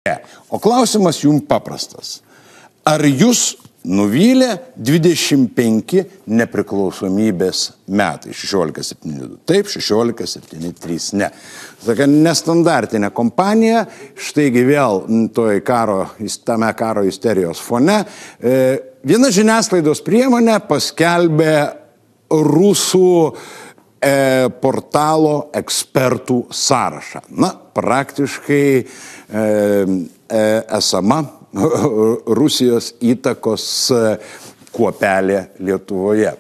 O klausimas jums paprastas. Ar jūs nuvylė 25 nepriklausomybės metai? 16-7 taip, 16-7-3 ne. Tokia nestandartinė kompanija, štaigi vėl tame karo isterijos fone. Viena žiniasklaidos priemonė paskelbė rusų portalo ekspertų sąrašą. Na, praktiškai esama Rusijos įtakos kuopelė Lietuvoje.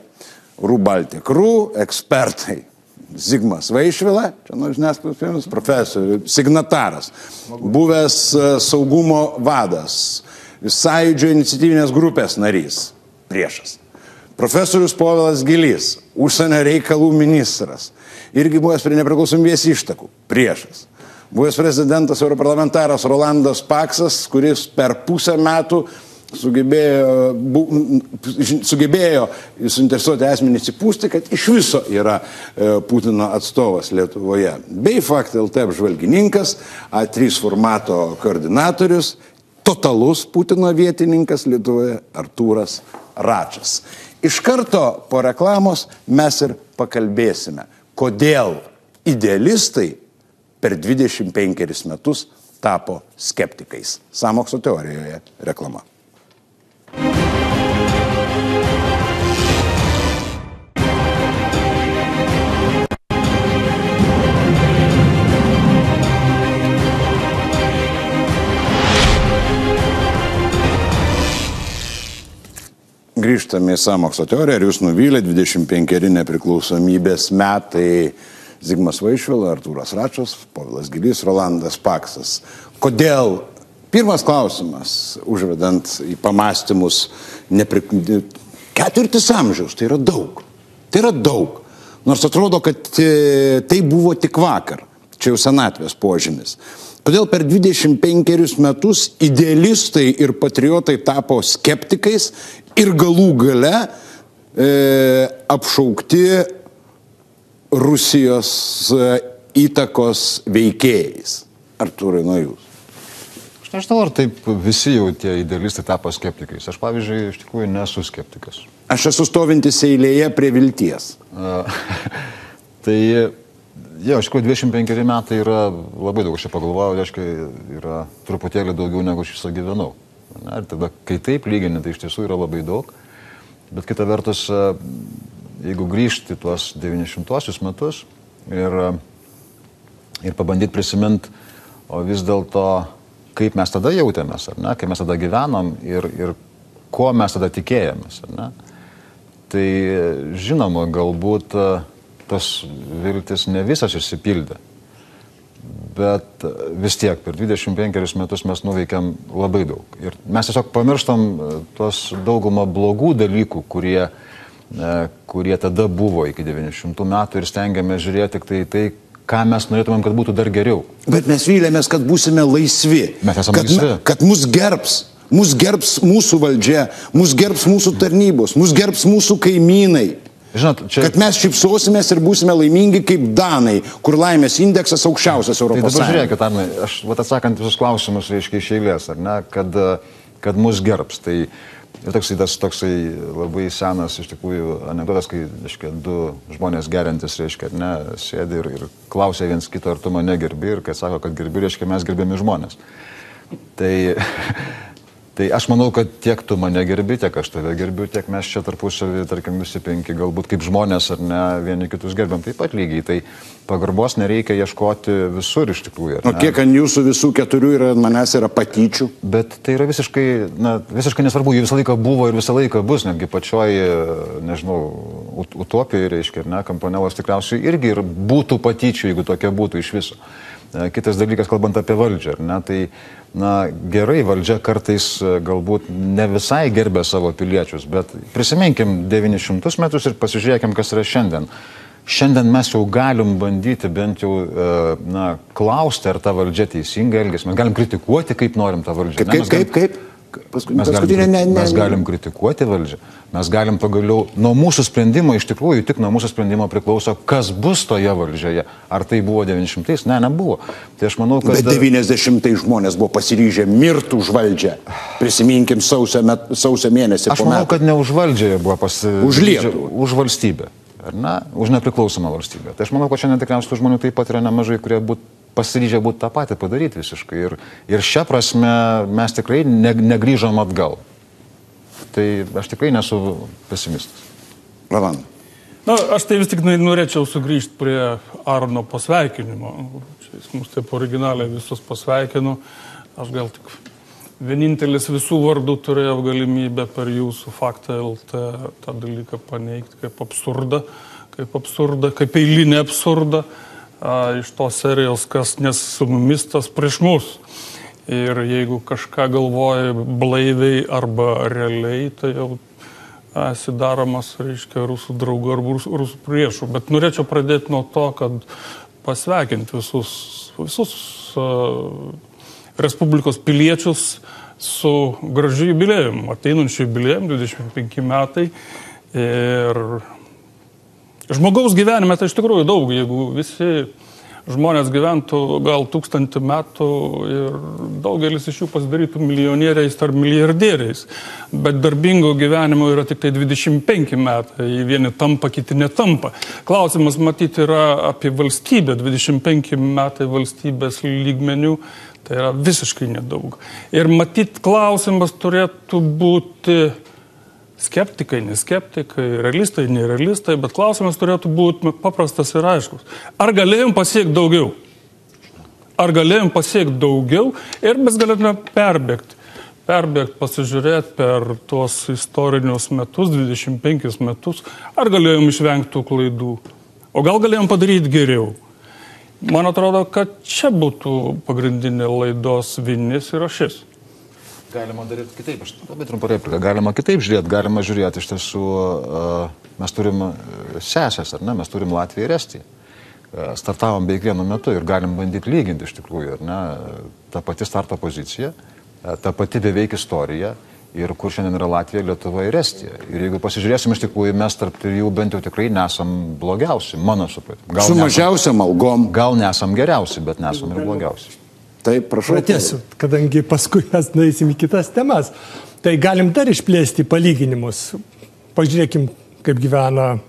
RUBALTIC.RU ekspertai. Zigmas Vaišvila, čia nuo žiniasklaidos priemonės, profesorius, signataras, buvęs saugumo vadas, Sąjūdžio iniciatyvinės grupės narys, priešas. Profesorius Povilas Gilys, užsienio reikalų ministras, irgi buvęs prie nepriklausomybės ištakų, priešas. Buvęs prezidentas europarlamentaras Rolandas Paksas, kuris per pusę metų sugebėjo suinteresuoti asmenį įsipūsti, kad iš viso yra Putino atstovas Lietuvoje. Bei Fakt.lt apžvalgininkas, A3 formato koordinatorius, totalus Putino vietininkas Lietuvoje Artūras Račas. Iš karto po reklamos mes ir pakalbėsime, kodėl idealistai per 25 metus tapo skeptikais. Sąmokslo teorijoje reklama. Grįžtame į sąmokslo teoriją, ar jūs nuvylė 25 nepriklausomybės metai Zigmas Vaišvila, Artūras Račas, Povilas Gilys, Rolandas Paksas. Kodėl? Pirmas klausimas, užvedant į pamąstymus, 4 amžiaus, tai yra daug. Tai yra daug. Nors atrodo, kad tai buvo tik vakar. Čia jau senatvės požymis. Kodėl per 25 metus idealistai ir patriotai tapo skeptikais ir galų gale apšaukti Rusijos įtakos veikėjais? Artūrai, nuo jūs. Aš nežinau, ar taip visi jau tie idealistai tapo skeptikais. Aš, pavyzdžiui, iš tikrųjų nesu skeptikas. Aš esu stovintis eilėje prie vilties. Tai, jau, iš tikrųjų, 25 metai yra labai daug. Aš čia pagalvojau, reiškia, yra truputėlį daugiau negu aš viso gyvenau. Ir tada, kai taip lygini, tai iš tiesų yra labai daug. Bet kita vertus, jeigu grįžti tuos 90-osius metus ir pabandyti prisiminti, o vis dėlto, kaip mes tada jautėmės, ar ne, kaip mes tada gyvenom ir ko mes tada tikėjomės, ar ne. Tai žinoma, galbūt tos viltis ne visas išsipildė, bet vis tiek per 25 metus mes nuveikėm labai daug. Ir mes tiesiog pamirštam tos daugumą blogų dalykų, kurie tada buvo iki 90 metų ir stengiamės žiūrėti tik tai, ką mes norėtumėm, kad būtų dar geriau. Bet mes vylėmės, kad būsime laisvi. Mes esame laisvi. Kad mus gerbs mūsų valdžia, mus gerbs mūsų tarnybos, mus gerbs mūsų kaimynai. Žinot, kad mes šypsosimės ir būsime laimingi kaip danai, kur laimės indeksas aukščiausias Europos Sąjungoje. Tai dabar žiūrėkit, Arnai, aš atsakant visus klausimus, reiškia, iš eilės, ar ne, kad mus gerbs. Tai ir toksai labai senas, iš tikrųjų, anekdotas, kai, reiškia, du žmonės geriantis, reiškia, ne, sėdi ir klausia viens kito, ar tu mane gerbi, ir kai sako, kad gerbi, reiškia, mes gerbiami žmonės. Tai aš manau, kad tiek tu mane gerbi, tiek aš tave gerbiu, tiek mes čia tarpusavį, tarkim, visi 5, galbūt kaip žmonės ar ne, vieni kitus gerbiam taip pat lygiai. Tai pagarbos nereikia ieškoti visur iš tikrųjų. O kiek ant jūsų visų 4 yra, manęs yra patyčių? Bet tai yra visiškai nesvarbu, jų visą laiką buvo ir visą laiką bus, netgi pačioj, nežinau, utopijai, reiškia, ne, Kampanelos tikriausiai irgi ir būtų patyčių, jeigu tokia būtų iš viso. Kitas dalykas, kalbant apie valdžią, ne, tai gerai, valdžia kartais galbūt ne visai gerbė savo piliečius, bet prisiminkim 900 metus ir pasižiūrėkim, kas yra šiandien. Šiandien mes jau galim bandyti bent jau klausti, ar ta valdžia teisingai elgiasi. Mes galim kritikuoti, kaip norim tą valdžią. Kaip? Mes galim kritikuoti valdžią, mes galim pagaliau, nuo mūsų sprendimo, iš tikrųjų tik nuo mūsų sprendimo priklauso, kas bus toje valdžioje. Ar tai buvo 900? Ne, nebuvo. Tai aš manau, kad... Bet 90 žmonės buvo pasiryžę mirti už valdžią. Prisiminkim sausio mėnesį. Aš manau, kad ne už valdžią buvo už Lietuvą. Už valstybę. Ar ne? Už nepriklausomą valstybę. Tai aš manau, kad šiandien tikriausiai tų žmonių taip pat yra nemažai, kurie pasiryžę būti tą patį padaryti visiškai. Ir šią prasme mes tikrai negrįžom atgal. Tai aš tikrai nesu pesimistas. Rolandai. Na, aš tai vis tik norėčiau sugrįžti prie Arno pasveikinimo. Čia jis mus taip originaliai visus pasveikino. Aš gal tik vienintelis visų vardų turėjau galimybę per jūsų Faktą LT tą dalyką paneigti kaip absurdą, kaip eilinį absurdą. Iš tos serijos, kas nes su mumis, tas prieš mus. Ir jeigu kažką galvoji blaiviai arba realiai, tai jau esi daromas, reiškia, rusų draugų arba rusų priešų. Bet norėčiau pradėti nuo to, kad pasveikinti visus Respublikos piliečius su gražiu jubiliejum, ateinančiu jubiliejum, 25 metai. Ir žmogaus gyvenime tai iš tikrųjų daug, jeigu visi žmonės gyventų gal 1000 metų ir daugelis iš jų pasidarytų milijonieriais ar milijardieriais, bet darbingo gyvenimo yra tik tai 25 metai, vieni tampa, kiti netampa. Klausimas matyti yra apie valstybę, 25 metai valstybės lygmenių, tai yra visiškai nedaug. Ir matyti klausimas turėtų būti skeptikai, neskeptikai, realistai, nerealistai, bet klausimas turėtų būti paprastas ir aiškus. Ar galėjom pasiekti daugiau? Ar galėjom pasiekti daugiau ir mes galėtume perbėgti, pasižiūrėti per tuos istorinius metus, 25 metus, ar galėjom išvengti tų klaidų? O gal galėjom padaryti geriau? Man atrodo, kad čia būtų pagrindinė laidos vinis ir ašis. Galima daryti kitaip, aš labai trumpą repliką, galima kitaip žiūrėti, galima žiūrėti iš tiesų, mes turim sesės, ar ne, mes turim Latviją ir Estiją. Startavom beveik vienu metu ir galim bandyti lyginti iš tikrųjų, ar ne, ta pati starto pozicija, ta pati beveik istorija ir kur šiandien yra Latvija, Lietuva ir Estija. Ir jeigu pasižiūrėsim iš tikrųjų, mes tarp jų bent jau tikrai nesam blogiausi, mano supratimu. Su mažiausiam algom. Gal nesam geriausi, bet nesam ir blogiausi. Taip, prašau. Pratęsiu, kadangi paskui mes nueisim į kitas temas. Tai galim dar išplėsti palyginimus. Pažiūrėkim, kaip gyvena,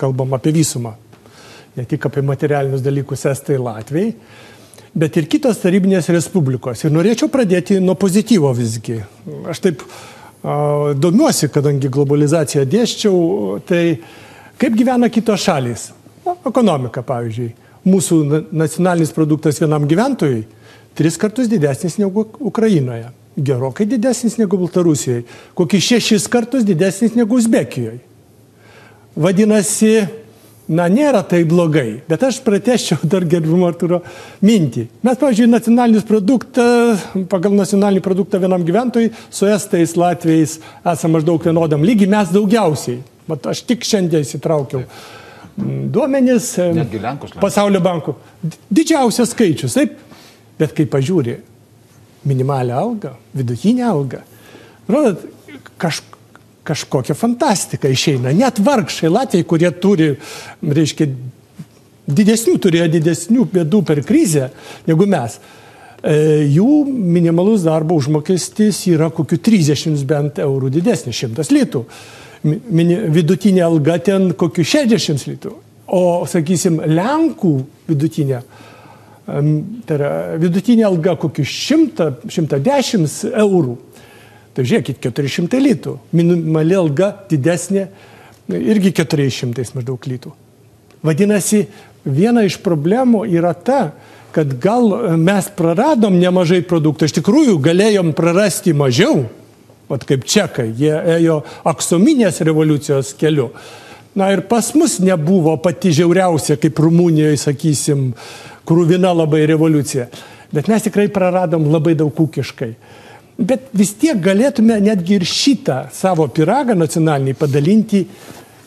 kalbam apie visumą. Ne tik apie materialinius dalykus Estai, Latvijai, bet ir kitos tarybinės respublikos. Ir norėčiau pradėti nuo pozityvo visgi. Aš taip domiuosi, kadangi globalizaciją dėsčiau, tai kaip gyvena kitos šalys. Ekonomika, pavyzdžiui. Mūsų nacionalinis produktas vienam gyventojui 3 kartus didesnis negu Ukrainoje, gerokai didesnis negu Baltarusijoje, kokį 6 kartus didesnis negu Uzbekijoje. Vadinasi, nėra tai blogai, bet aš pratęsčiau dar gerbimo Artūro mintį. Mes, pavyzdžiui, pagal nacionalinį produktą vienam gyventojui su Estais, Latvijais esame maždaug vienodam lygiai, mes daugiausiai. Aš tik šiandien įsitraukiau duomenis Pasaulio bankų. Didžiausias skaičius, taip? Bet kai pažiūri minimalią algą, vidutinę algą, kažkokia fantastika išeina. Net vargšai Latvijai, kurie turi, reiškia, turėjo didesnių bėdų per krizę negu mes, jų minimalus darbo užmokestis yra kokių 30 bent eurų didesnis, 100 litų. Vidutinė alga ten kokių 60 litų. O, sakysim, Lenkų vidutinė alga kokių 110 eurų. Tai žiūrėkit, 400 litų. Minimali alga didesnė, irgi 400 maždaug litų. Vadinasi, viena iš problemų yra ta, kad gal mes praradom nemažai produktų. Iš tikrųjų, galėjom prarasti mažiau. Vat kaip čekai, jie ėjo aksominės revoliucijos keliu. Na ir pas mus nebuvo pati žiauriausia, kaip Rumunijoje, sakysim, kruvina labai revoliucija. Bet mes tikrai praradom labai daug ūkiškai. Bet vis tiek galėtume netgi ir šitą savo pyragą nacionalinį padalinti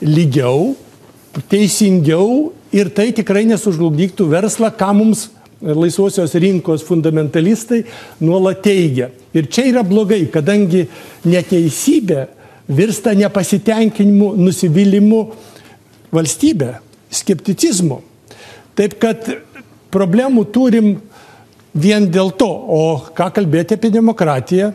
lygiau, teisingiau ir tai tikrai nesužlugdyktų verslą, ką mums laisvosios rinkos fundamentalistai nuolat teigia. Ir čia yra blogai, kadangi neteisybė virsta nepasitenkinimu, nusivylimu valstybė, skepticizmu. Taip kad problemų turim vien dėl to. O ką kalbėti apie demokratiją?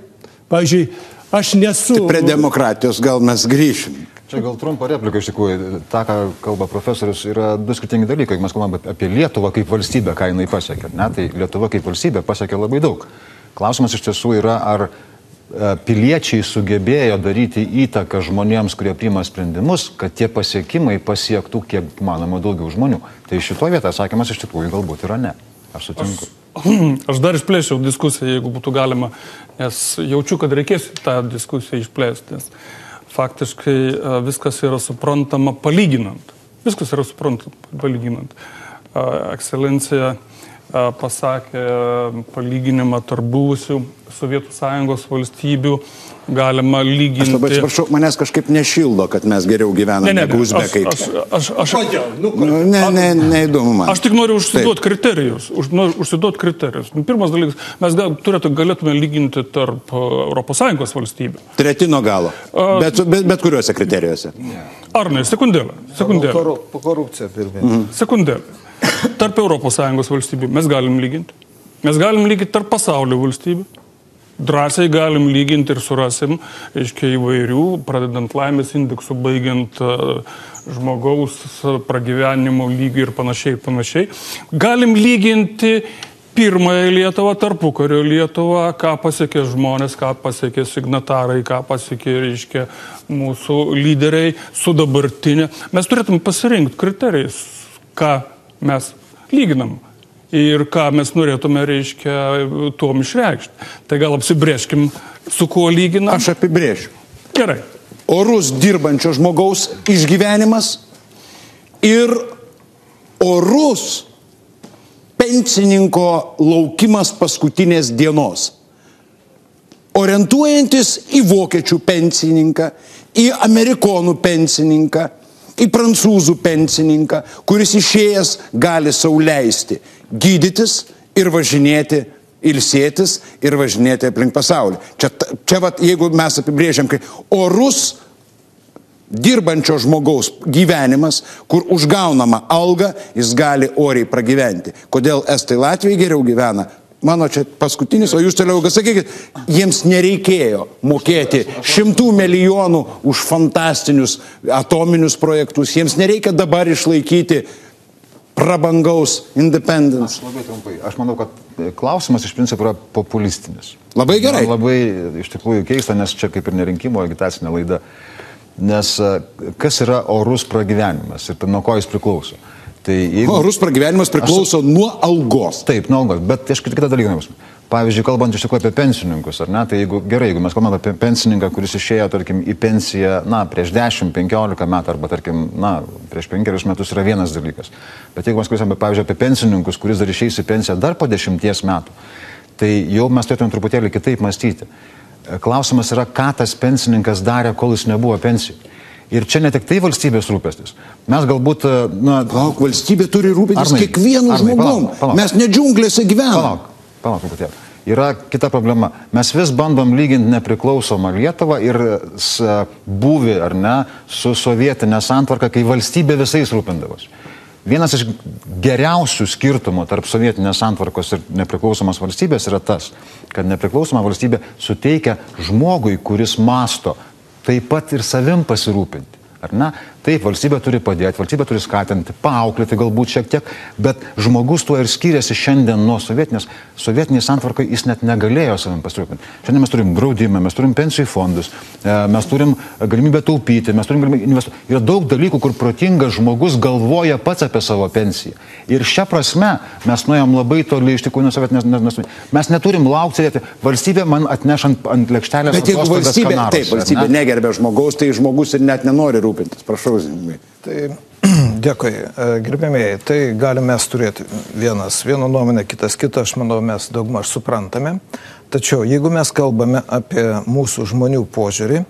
Pavyzdžiui, aš nesu... Tai prie demokratijos gal mes grįšim. Čia gal trumpa replika iš tikrųjų. Ta, ką kalba profesorius, yra du skirtingi dalykai. Mes kalbame apie Lietuvą kaip valstybę, ką jinai pasiekė. Ne? Tai Lietuva kaip valstybė pasiekė labai daug. Klausimas iš tiesų yra, ar piliečiai sugebėjo daryti įtaką žmonėms, kurie priima sprendimus, kad tie pasiekimai pasiektų kiek manoma daugiau žmonių. Tai šitoje vietoje atsakymas iš tikrųjų galbūt yra ne. Aš sutinku. Aš dar išplėšiau diskusiją, jeigu būtų galima, nes jaučiu, kad reikės tą diskusiją išplėsti. Nes faktiškai viskas yra suprantama palyginant. Viskas yra suprantama palyginant. Ekscelencija pasakė palyginimą tarp buvusių Sovietų Sąjungos valstybių. Galima lyginti... Aš labai atsiprašau, manęs kažkaip nešildo, kad mes geriau gyvename negu uzbekai. Neįdomu man. Aš tik noriu užsiduoti kriterijus. Pirmas dalykas, mes galėtume lyginti tarp Europos Sąjungos valstybių. Treti nuo galo. Bet kuriuose kriterijuose? Arnai, sekundėlę. Korupcija pirmie. Sekundėlę. Tarp Europos Sąjungos valstybių mes galim lyginti. Mes galim lyginti tarp pasaulio valstybių. Drąsiai galim lyginti ir surasim, aiškiai, įvairių, pradedant laimės indeksų, baigiant žmogaus pragyvenimo lygį ir panašiai. Galim lyginti pirmąją Lietuvą, tarpukario Lietuvą, ką pasiekė žmonės, ką pasiekė signatarai, ką pasiekė, reiškia, mūsų lyderiai su dabartinė. Mes turėtume pasirinkti kriterijus, ką mes lyginam. Ir ką mes norėtume, reiškia, tuom išreikšti. Tai gal apsibrėžkim, su kuo lyginam. Aš apibrėžiu. Gerai. Orus dirbančio žmogaus išgyvenimas ir orus pensininko laukimas paskutinės dienos. Orientuojantis į vokiečių pensininką, į amerikonų pensininką, į prancūzų pensininką, kuris išėjęs gali sau leisti gydytis ir važinėti, ilsėtis ir važinėti aplink pasaulį. Čia jeigu mes apibrėžiam, kai orus dirbančio žmogaus gyvenimas, kur užgaunama alga, jis gali oriai pragyventi. Kodėl Estai Latvijai geriau gyvena? Mano čia paskutinis, o jūs toliau sakykit, jiems nereikėjo mokėti 100 milijonų už fantastinius atominius projektus, jiems nereikia dabar išlaikyti prabangaus independence. Aš labai trumpai. Aš manau, kad klausimas iš principo yra populistinis. Labai gerai. Man labai iš tikrųjų keista, nes čia kaip ir nerinkimo agitacinė laida. Nes kas yra orus pragyvenimas ir nuo ko jis priklauso? Tai jeigu... Orus pragyvenimas priklauso nuo algos. Taip, nuo algos, bet aš kitą dalyką nebus. Pavyzdžiui, kalbant iš tikrųjų apie pensininkus, ar ne, tai jeigu mes kalbame apie pensininką, kuris išėjo, tarkim, į pensiją, prieš 10-15 metų, arba, tarkim, prieš 5 metus yra vienas dalykas. Bet jeigu mes kalbame, pavyzdžiui, apie pensininkus, kuris dar išeis į pensiją dar po 10 metų, tai jau mes turėtume truputėlį kitaip mąstyti. Klausimas yra, ką tas pensininkas darė, kol jis nebuvo pensijai. Ir čia ne tik tai valstybės rūpestis. Mes galbūt... valstybė turi rūpestis kiekvienu žmogum. Mes ne džiunglėse gyvenam. Palauk, truputėlį. Yra kita problema. Mes vis bandom lyginti nepriklausomą Lietuvą ir buvį, ar ne, su sovietinė santvarka, kai valstybė visais rūpindavosi. Vienas iš geriausių skirtumų tarp sovietinės santvarkos ir nepriklausomos valstybės yra tas, kad nepriklausoma valstybė suteikia žmogui, kuris mąsto, taip pat ir savim pasirūpinti. Ar ne? Taip, valstybė turi padėti, valstybė turi skatinti, paauklėti galbūt šiek tiek, bet žmogus tuo ir skiriasi šiandien nuo sovietinės. Sovietiniai santvarkai jis net negalėjo savim pasirūpinti. Šiandien mes turim draudimą, mes turim pensijų fondus, mes turim galimybę taupyti, mes turim galimybę investuoti. Yra daug dalykų, kur protingas žmogus galvoja pats apie savo pensiją. Ir šią prasme mes nuėjom labai toli iš tikrųjų nuo sovietinės. Mes neturim laukti, valstybė man atnešant ant lėkštelės. Bet jeigu valstybė negerbė žmogaus, tai žmogus ir net nenori rūpintis. Prašau. Tai dėkui, gerbėmėjai, tai galime mes turėti vieną nuomonę, kitas kitą, aš manau, mes daugmaž suprantame. Tačiau, jeigu mes kalbame apie mūsų žmonių požiūrį,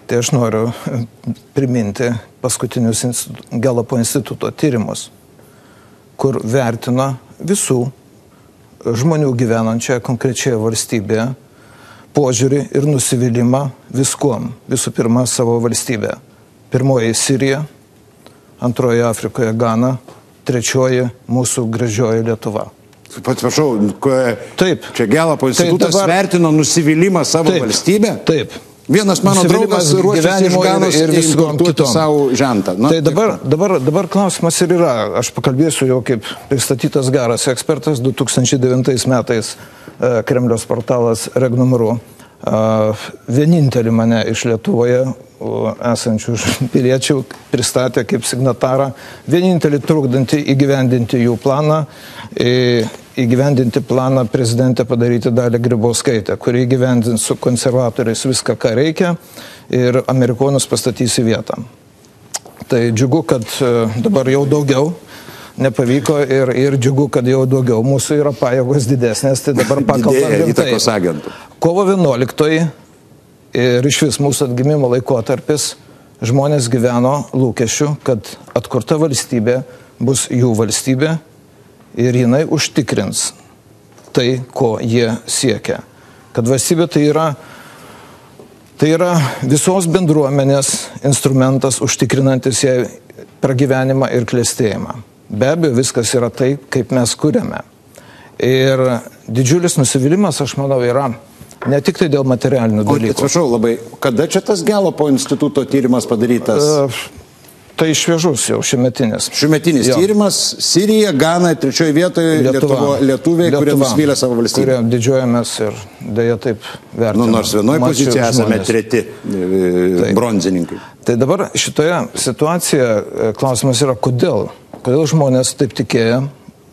tai aš noriu priminti paskutinius Galapo instituto tyrimus, kur vertino visų žmonių gyvenančią konkrečioje valstybėje požiūrį ir nusivylimą viskuom. Visų pirma, savo valstybę. Pirmoji Sirija, antroji Afrikoje Gana, trečioji mūsų gražioji Lietuva. Atsiprašau, Taip. Čia Gelapo institutas vertino nusivylimą savo valstybę? Taip. Vienas mano draugas ruošiasi iš Ganos ir importuoti savo žentą. Na, tai dabar klausimas ir yra. Aš pakalbėsiu jau kaip pristatytas geras ekspertas 2009 metais Kremliaus portalas Regnum.ru. Vienintelį mane iš Lietuvoje esančių piliečių pristatė kaip signatarą, vienintelį trukdantį įgyvendinti jų planą, įgyvendinti planą prezidentę padaryti Dalią Grybauskaitę, kuri įgyvendins su konservatoriais viską, ką reikia ir amerikonus pastatys į vietą. Tai džiugu, kad dabar jau daugiau nepavyko ir džiugu, kad jau daugiau mūsų yra pajėgos didesnės, tai dabar pakalbam rimtai. Kovo 11 ir iš vis mūsų atgimimo laikotarpis žmonės gyveno lūkesčiu, kad atkurta valstybė bus jų valstybė ir jinai užtikrins tai, ko jie siekia. Kad valstybė tai yra visos bendruomenės instrumentas užtikrinantis jai pragyvenimą ir klestėjimą. Be abejo, viskas yra tai, kaip mes kuriame. Ir didžiulis nusivylimas, aš manau, yra ne tik tai dėl materialinių dalykų. Atsiprašau labai, kada čia tas Gelapo instituto tyrimas padarytas? Tai šviežus jau šiemetinis. Šiemetinis tyrimas, Sirija, Gana, trečioje vietoje lietuviai, kurie nusivylė savo valstybę. Kurie didžiuojamės ir dėja taip vertiname. Nors vienoje pozicijoje esame treti bronzininkai. Tai dabar šitoje situacijoje klausimas yra, kodėl žmonės taip tikėjo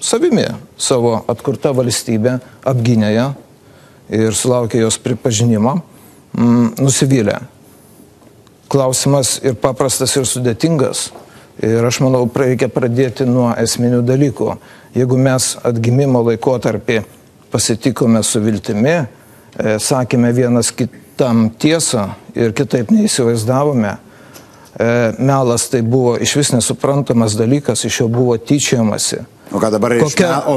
savimi, savo atkurta valstybė, apgynė ją ir sulaukė jos pripažinimo, nusivylė. Klausimas ir paprastas ir sudėtingas. Ir aš manau, reikia pradėti nuo esminių dalykų. Jeigu mes atgimimo laikotarpį pasitikome su viltimi, sakėme vienas kitam tiesą ir kitaip neįsivaizdavome, melas tai buvo iš vis nesuprantamas dalykas, iš jo buvo tyčiojamasi. O ką dabar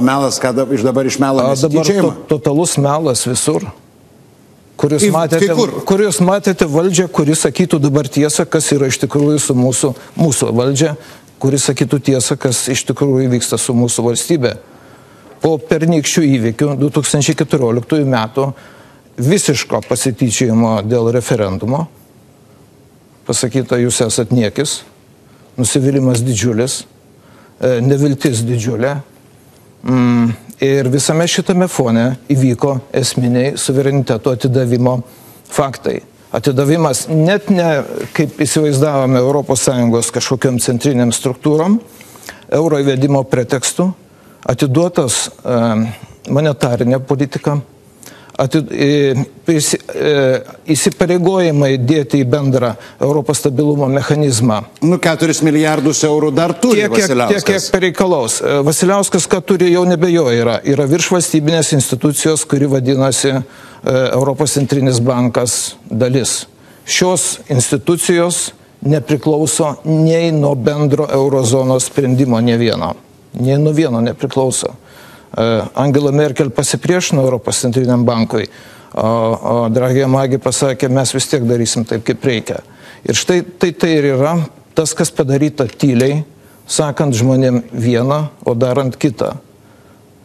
melas, ką dabar iš melo nesityčiojama? Dabar totalus melas visur. Kur jūs matėte valdžią, kuri sakytų dabar tiesą, kas yra iš tikrųjų su mūsų valdžia, kuri sakytų tiesą, kas iš tikrųjų vyksta su mūsų valstybė. Po pernykščių įvykių 2014 metų visiško pasityčiojimo dėl referendumo, pasakyta, jūs esat niekis, nusivylimas didžiulis, neviltis didžiulė. Ir visame šitame fone įvyko esminiai suvereniteto atidavimo faktai. Atidavimas net ne, kaip įsivaizdavome, ES kažkokiam centriniam struktūrom, euro įvedimo pretekstu, atiduotas monetarinė politika, įsipareigojimai dėti į bendrą Europos stabilumo mechanizmą. 4 milijardus eurų dar turi Vasiliauskas. Tiek, kiek pareikalaus. Vasiliauskas, ką turi, jau nebejo yra viršvalstybinės institucijos, kuri vadinasi Europos centrinis bankas dalis. Šios institucijos nepriklauso nei nuo bendro eurozonos sprendimo, nei nuo vieno nepriklauso. Angela Merkel pasipriešino Europos centriniam bankui, o Draghi Maggi pasakė, mes vis tiek darysim taip, kaip reikia. Ir štai tai ir yra tas, kas padaryta tyliai, sakant žmonėm vieną, o darant kitą.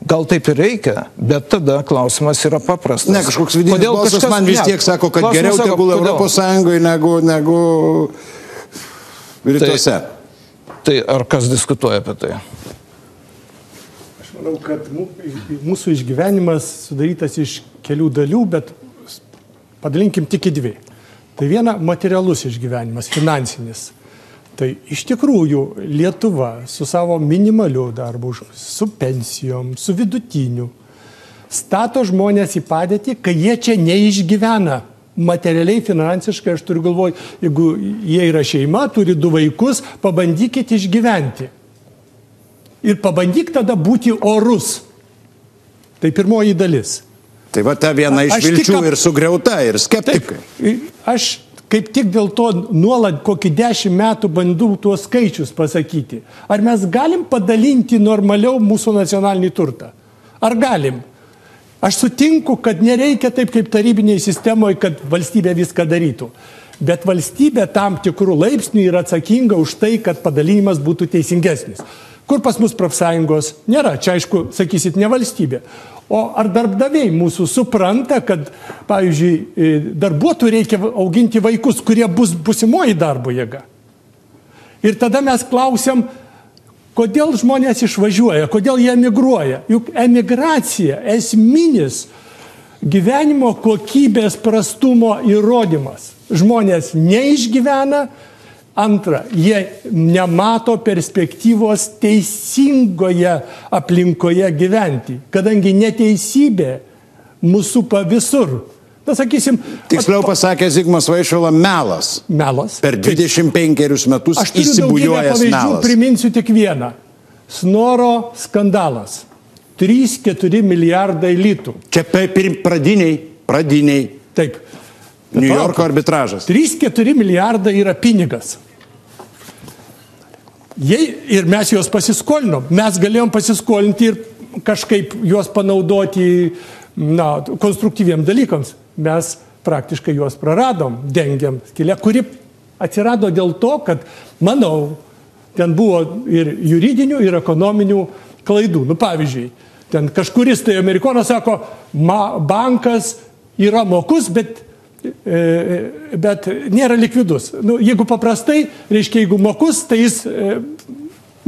Gal taip ir reikia, bet tada klausimas yra paprastas. Ne, kažkoks vidinis balsas man vis tiek sako, kad geriau tegul Europos Sąjungoje negu rytuose. Tai ar kas diskutuoja apie tai? Manau, kad mūsų išgyvenimas sudarytas iš kelių dalių, bet padalinkim tik į dvi. Tai viena materialus išgyvenimas, finansinis. Tai iš tikrųjų Lietuva su savo minimaliu darbu, su pensijom, su vidutiniu, stato žmonės į padėtį, kai jie čia neišgyvena. Materialiai, finansiškai, aš turiu galvoj, jeigu jie yra šeima, turi 2 vaikus, pabandykit išgyventi. Ir pabandyk tada būti orus. Tai pirmoji dalis. Tai va ta viena iš vilčių ir sugriauta, ir skeptikai. Aš kaip tik dėl to nuolat kokį 10 metų bandau tuos skaičius pasakyti. Ar mes galim padalinti normaliau mūsų nacionalinį turtą? Ar galim? Aš sutinku, kad nereikia taip kaip tarybiniai sistemoje, kad valstybė viską darytų. Bet valstybė tam tikrų laipsnių yra atsakinga už tai, kad padalinimas būtų teisingesnis. Kur pas mus profsąjungos nėra. Čia, aišku, sakysit, ne valstybė. O ar darbdaviai mūsų supranta, kad, pavyzdžiui, darbuotojų reikia auginti vaikus, kurie bus busimoji darbo jėga. Ir tada mes klausiam, kodėl žmonės išvažiuoja, kodėl jie emigruoja. Juk emigracija esminis gyvenimo kokybės prastumo įrodymas. Žmonės neišgyvena. Antra, jie nemato perspektyvos teisingoje aplinkoje gyventi, kadangi neteisybė mūsų supa visur. Na, sakysim, tiksliau pasakė Zigmas Vaišvila, melas. Melas. Per 25 metus aš turiu įsibujojęs daugybę pavyzdžių, melas. priminsiu tik vieną. Snoro skandalas. 3-4 milijardai litų. Čia pradiniai. Taip. New Yorko arbitražas. 3-4 milijardai yra pinigas. Ir mes juos pasiskolinom. Mes galėjom pasiskolinti ir kažkaip juos panaudoti konstruktyviem dalykams. Mes praktiškai juos praradom, dengiam skylę, kuri atsirado dėl to, kad, manau, ten buvo ir juridinių, ir ekonominių klaidų. Nu, pavyzdžiui, ten kažkuris tai amerikonas sako, bankas yra mokus, bet nėra likvidus. Nu, jeigu paprastai, reiškia, jeigu mokus, tai jis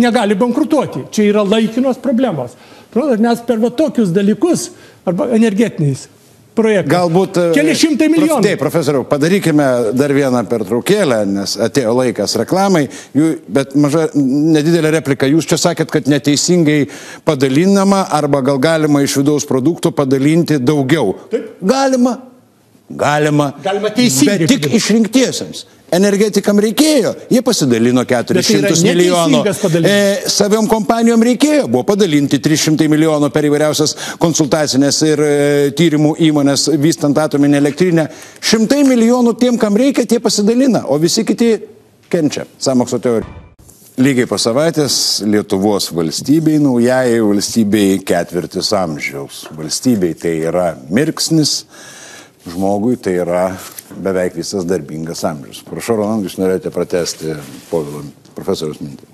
negali bankrutuoti. Čia yra laikinos problemos. Mes per tokius dalykus, arba energetiniais projektais. Galbūt keli šimtai milijonų. Taip, profesoriau, padarykime dar vieną pertraukėlę, nes atėjo laikas reklamai, bet nedidelė replika. Jūs čia sakėt, kad neteisingai padalinama arba gal galima iš vidaus produktų padalinti daugiau. Taip. Galima teisingai. Bet tik išrinktiesiems. Energetikam reikėjo, jie pasidalino 400 milijonų, saviom kompanijom reikėjo, buvo padalinti 300 milijonų per įvairiausias konsultacinės ir tyrimų įmonės vystant atominę elektrinę. 100 milijonų tiem, kam reikia, tie pasidalina, o visi kiti kenčia. Sąmokslo teorija. Lygiai po savaitės Lietuvos valstybei, naujai valstybei 4 amžiaus. Valstybei tai yra mirksnis, žmogui tai yra beveik visas darbingas amžius. Prašau, Rolandai, jūs norėjote pratesti Povilo profesoriaus mintį.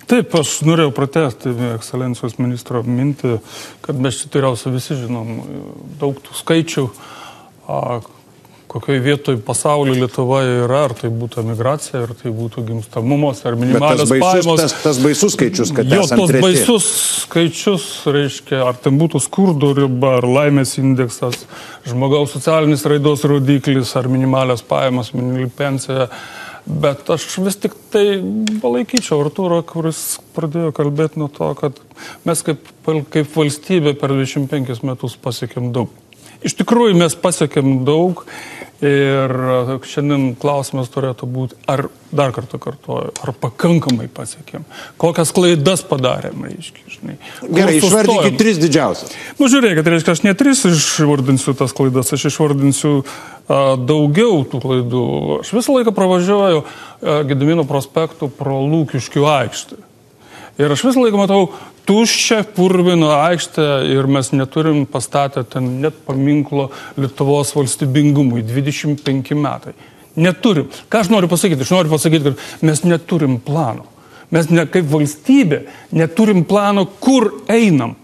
Taip, aš norėjau pratesti ekscelencijos ministro mintį, kad mes čia tikriausiai visi žinom daug tų skaičių, kokioje vietoje pasaulio Lietuvoje yra, ar tai būtų emigracija, ar tai būtų gimstamumas, ar minimalios pajamos. Tas baisus skaičius, kad esam treti. Tas baisus skaičius, reiškia, ar tai būtų skurdo riba, ar laimės indeksas, žmogaus socialinis raidos rodiklis, ar minimalios pajamos, minimali pensija. Bet aš vis tik tai palaikyčiau Artūrą, kuris pradėjo kalbėti nuo to, kad mes kaip valstybė per 25 metus pasiekėm daug. Iš tikrųjų mes pasiekėm daug ir šiandien klausimas turėtų būti, ar, dar kartą kartuoju, ar pakankamai pasiekėm, kokias klaidas padarėm, reiškia. Gerai, išvardinkit 3 didžiausias. Nu, žiūrėkit, reiškia, aš ne 3 išvardinsiu tas klaidas, aš išvardinsiu daugiau tų klaidų. Aš visą laiką pravažiuoju Gedimino prospektų pro Lūkiškių aikštę. Ir aš visą laiką matau tuščią purviną aikštę ir mes neturim pastatę ten net paminklo Lietuvos valstybingumui 25 metai. Neturim. Ką aš noriu pasakyti? Aš noriu pasakyti, kad mes neturim plano. Mes kaip valstybė neturim plano, kur einam.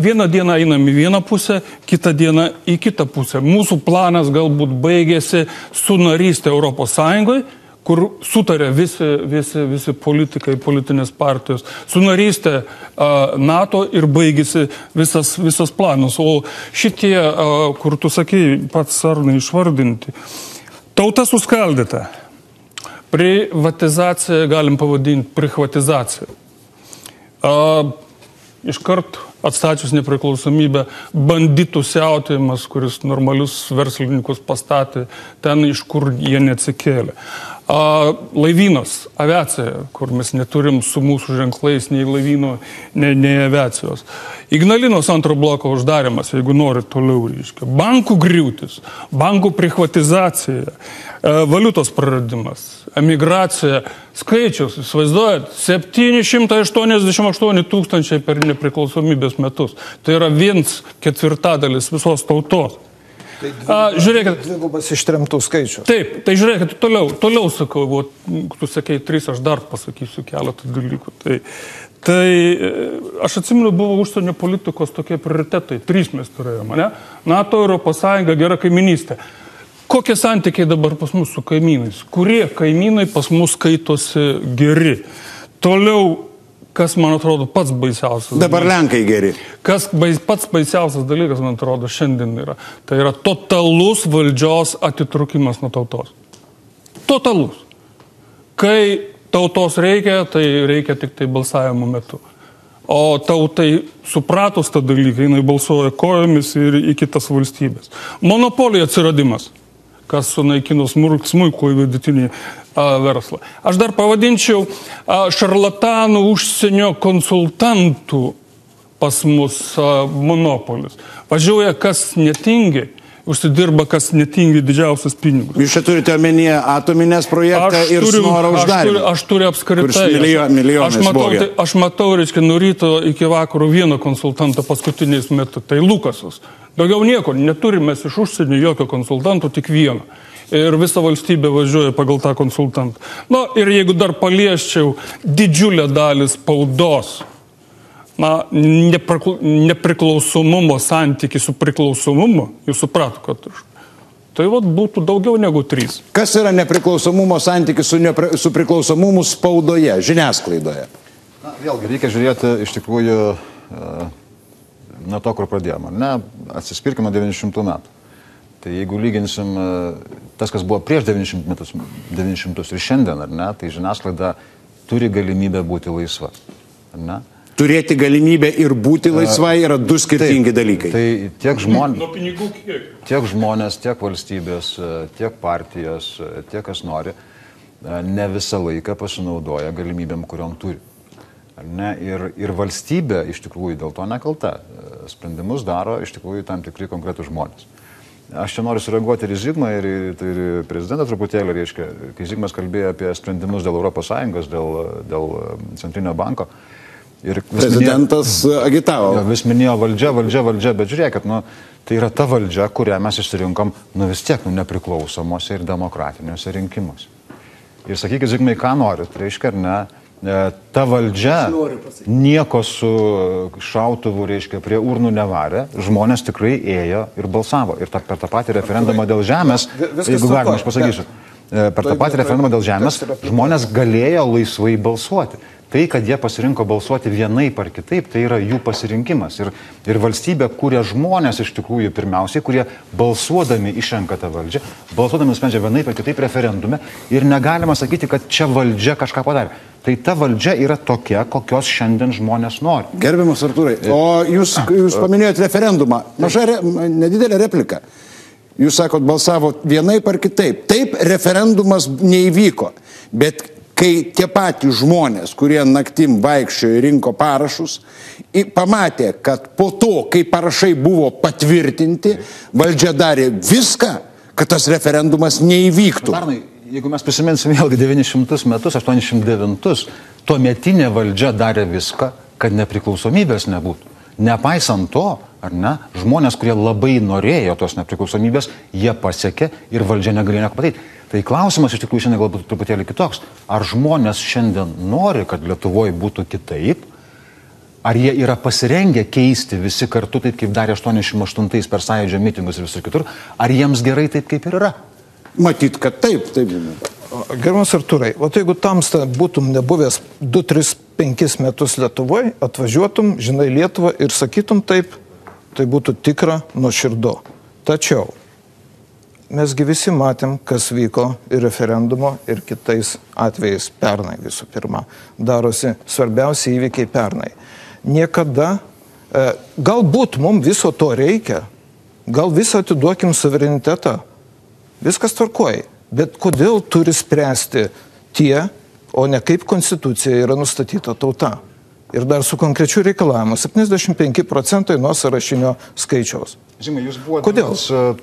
Vieną dieną einam į vieną pusę, kitą dieną į kitą pusę. Mūsų planas galbūt baigėsi su narystė Europos Sąjungoje, kur sutarė visi politikai, politinės partijos, su narystė NATO ir baigėsi visas planas. O šitie, kur tu sakei, pats Arnai išvardinti, tauta suskaldyta. Privatizacija galim pavadinti prihvatizacija. Iškart atstačius nepriklausomybę, banditų siautėjimas, kuris normalius verslininkus pastatė ten, iš kur jie neatsikėlė. Laivynas, aviacija, kur mes neturim su mūsų ženklais nei laivyno, nei aviacijos. Ignalinos antro bloko uždarimas, jeigu nori toliau reiškia. Bankų griūtis, bankų privatizacija, valiutos praradimas, emigracija, skaičius, įsivaizduojat, 788 tūkstančiai per nepriklausomybės metus. Tai yra 1/4 visos tautos. Žiūrėkit, dvigubas ištremtų skaičius. Taip, tai žiūrėkit, toliau sakau, tu sakei 3, aš dar pasakysiu keletą dalykų. Tai aš atsimenu, buvo užsienio politikos tokie prioritetai, 3 mes turėjome, ne? NATO, Europos Sąjunga, gera kaiminystė. Kokie santykiai dabar pas mus su kaimynais? Kurie kaimynai pas mus skaitosi geri? Toliau, kas, man atrodo, pats baisiausias. Dabar Lenkai geri. Kas pats baisiausias dalykas, man atrodo, šiandien yra. Tai yra totalus valdžios atitrukimas nuo tautos. Totalus. Kai tautos reikia, tai reikia tik tai balsavimo metu. O tautai supratus tą dalyką, jinai balsuoja kojomis ir į kitas valstybės. Monopolija atsiradimas, kas sunaikino smulkų į vidutinį verslą. Aš dar pavadinčiau šarlatanų užsienio konsultantų pas mus monopolis. Važiuoja kas netingi, užsidirba kas netingi didžiausias pinigus. Jūs čia turite omenyje atominės projektą ir Snoro uždarimą. Aš turiu apskritai. Aš matau, reiškia, nuo ryto iki vakaro vieną konsultantą paskutiniais metu. Tai Lukasas. Daugiau nieko. Neturime iš užsienio jokio konsultanto, tik vieną. Ir visa valstybė važiuoja pagal tą konsultantą. Na, ir jeigu dar palieščiau didžiulę dalį spaudos, na, nepriklausomumo santykį su priklausomumu, jūs suprato, kad tai būtų daugiau negu 3. Kas yra nepriklausomumo santykis su priklausomumu spaudoje, žiniasklaidoje? Na, vėlgi, reikia žiūrėti iš tikrųjų nuo to, kur pradėjome. Ne, atsispirkime 900 metų. Tai jeigu lyginsim tas, kas buvo prieš 900 ir šiandien, ar ne, tai žiniasklaida turi galimybę būti laisva. Ar ne? Turėti galimybę ir būti laisva yra 2 skirtingi dalykai. Tai tiek žmonės, tiek valstybės, tiek partijos, tiek kas nori, ne visą laiką pasinaudoja galimybėm, kuriom turi. Ne? Ir valstybė iš tikrųjų dėl to nekalta. Sprendimus daro iš tikrųjų tam tikri konkretus žmonės. Aš čia noriu sureaguoti ir į Zigmą, ir į prezidentą truputėlį, reiškia, kai Zigmas kalbėjo apie sprendimus dėl Europos Sąjungos, dėl Centrinio banko. Ir prezidentas agitavo. Vis minėjo valdžia, bet žiūrėkit, tai yra ta valdžia, kurią mes išsirinkom, vis tiek, nepriklausomose ir demokratiniuose rinkimuose. Ir sakykit, Zigmai, ką norit, reiškia, ar ne? Ta valdžia nieko su šautuvu, reiškia, prie urnų nevarė, žmonės tikrai ėjo ir balsavo. Ir per tą patį referendumą dėl žemės, jeigu galima, aš pasakysiu, per tą patį referendumą dėl žemės žmonės galėjo laisvai balsuoti. Tai, kad jie pasirinko balsuoti vienaip ar kitaip, tai yra jų pasirinkimas. Ir valstybė kūrė žmonės iš tikrųjų pirmiausiai, kurie balsuodami išrenka tą valdžią, balsuodami sprendžia vienaip ar kitaip referendume ir negalima sakyti, kad čia valdžia kažką padarė. Tai ta valdžia yra tokia, kokios šiandien žmonės nori. Gerbiamas Artūrai, o jūs paminėjote referendumą. Nedidelė replika. Jūs sakot, balsavo vienaip ar kitaip. Taip, referendumas neįvyko, bet kai tie patys žmonės, kurie naktim vaikščiojo rinko parašus, pamatė, kad po to, kai parašai buvo patvirtinti, valdžia darė viską, kad tas referendumas neįvyktų. Arnai, jeigu mes prisiminsim vėlgi 900 metus, 89, tuometinė valdžia darė viską, kad nepriklausomybės nebūtų. Nepaisant to, ar ne, žmonės, kurie labai norėjo tos nepriklausomybės, jie pasiekė ir valdžia negalėjo nieko padaryti. Tai klausimas iš tikrųjų šiandien galbūt truputėlį kitoks. Ar žmonės šiandien nori, kad Lietuvoje būtų kitaip? Ar jie yra pasirengę keisti visi kartu taip, kaip darė 88 per Sąjūdžio mitingus ir visur kitur? Ar jiems gerai taip, kaip ir yra? Matyt, kad taip. Gerbiamas Artūrai, o jeigu tamsta būtum nebuvęs 2, 3, 5 metus Lietuvoje, atvažiuotum, žinai Lietuvą ir sakytum taip, tai būtų tikra nuoširdu. Tačiau mesgi visi matėm, kas vyko ir referendumo, ir kitais atvejais pernai visų pirma. Darosi svarbiausi įvykiai pernai. Niekada, galbūt mums viso to reikia, gal visą atiduokim suverenitetą, viskas tvarkoja. Bet kodėl turi spręsti tie, o ne kaip konstitucija yra nustatyta tauta? Ir dar su konkrečiu reikalavimu 75% nuo sąrašinio skaičiaus. Žinoma, jūs buvote Kodėl?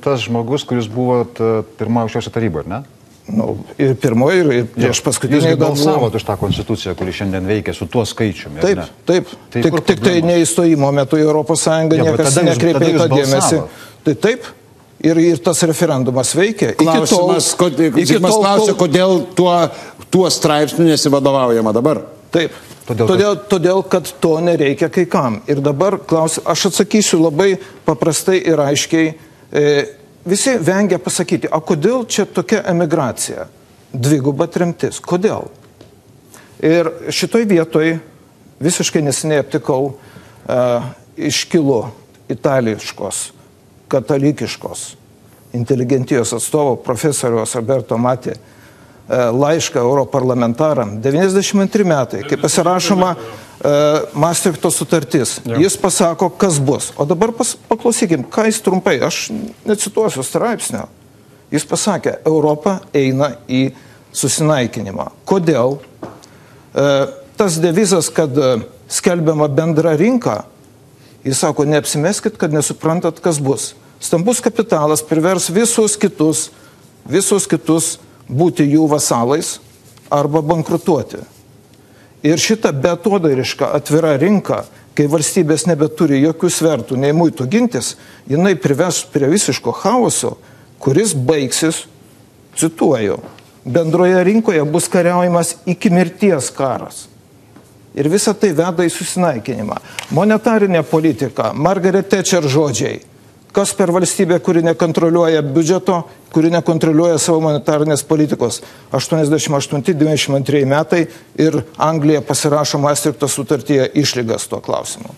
tas žmogus, kuris buvote pirmoje aukščiausioje taryboje, ar ne? Nu, ir pirmoji, ir prieš paskutinį Jūs balsavote už tą konstituciją, kuri šiandien veikia su tuo skaičiumi. Taip, taip. Tik tai neįstojimo metu į Europos Sąjungą niekas nekreipė į tą dėmesį. Tai taip. Ir tas referendumas veikia. Klausimas klausia, kodėl tuo straipsniu nesivadovaujama dabar? Taip. Todėl, kad to nereikia kai kam. Ir dabar aš atsakysiu labai paprastai ir aiškiai. Visi vengia pasakyti, o kodėl čia tokia emigracija? Dviguba tremtis. Kodėl? Ir šitoj vietoj visiškai neseniai aptikau iškilo itališkos, katalikiškos inteligentijos atstovo profesoriaus Alberto Matė laišką europarlamentaram 92 metai, kai pasirašoma Maastrichto sutartis. Jis pasako, kas bus. O dabar paklausykim, ką jis trumpai, aš necituosiu straipsnio. Jis pasakė, Europa eina į susinaikinimą. Kodėl? Tas devizas, kad skelbiama bendra rinka, jis sako, neapsimeskit, kad nesuprantat, kas bus. Stambus kapitalas privers visus kitus būti jų vasalais arba bankrutuoti. Ir šita betodariška atvira rinka, kai valstybės nebeturi jokių svertų, nei muitų gintis, jinai prives prie visiško chaoso, kuris baigsis, cituoju, bendroje rinkoje bus kariaujamas iki mirties karas. Ir visa tai veda į susinaikinimą. Monetarinė politika, Margaret Thatcher žodžiai. Kas per valstybę, kuri nekontroliuoja biudžeto, kuri nekontroliuoja savo monetarinės politikos. 88-92 metai ir Anglija pasirašo Maastrichto sutartyje išlygas tuo klausimu.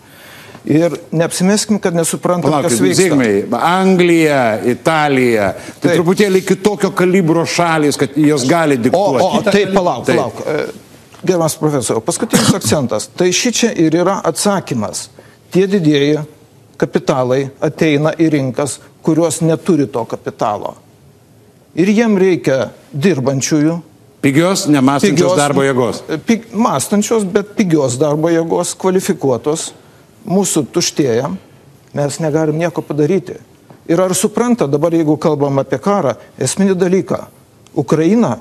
Ir neapsimeskim, kad nesuprantam, kas vyksta. Zigmai, Anglija, Italija, tai truputėlį kitokio kalibro šalis, kad jos gali diktuoti. Tai palauk. Gerbiamas profesoriau, paskutinis akcentas. Tai šičia ir yra atsakymas. Tie didieji kapitalai ateina į rinkas, kurios neturi to kapitalo. Ir jiem reikia dirbančiųjų. Pigios, nemąstančios darbo jėgos. Mąstančios, bet pigios darbo jėgos, kvalifikuotos. Mūsų tuštėja, mes negalim nieko padaryti. Ir ar supranta dabar, jeigu kalbam apie karą, esminį dalyką. Ukraina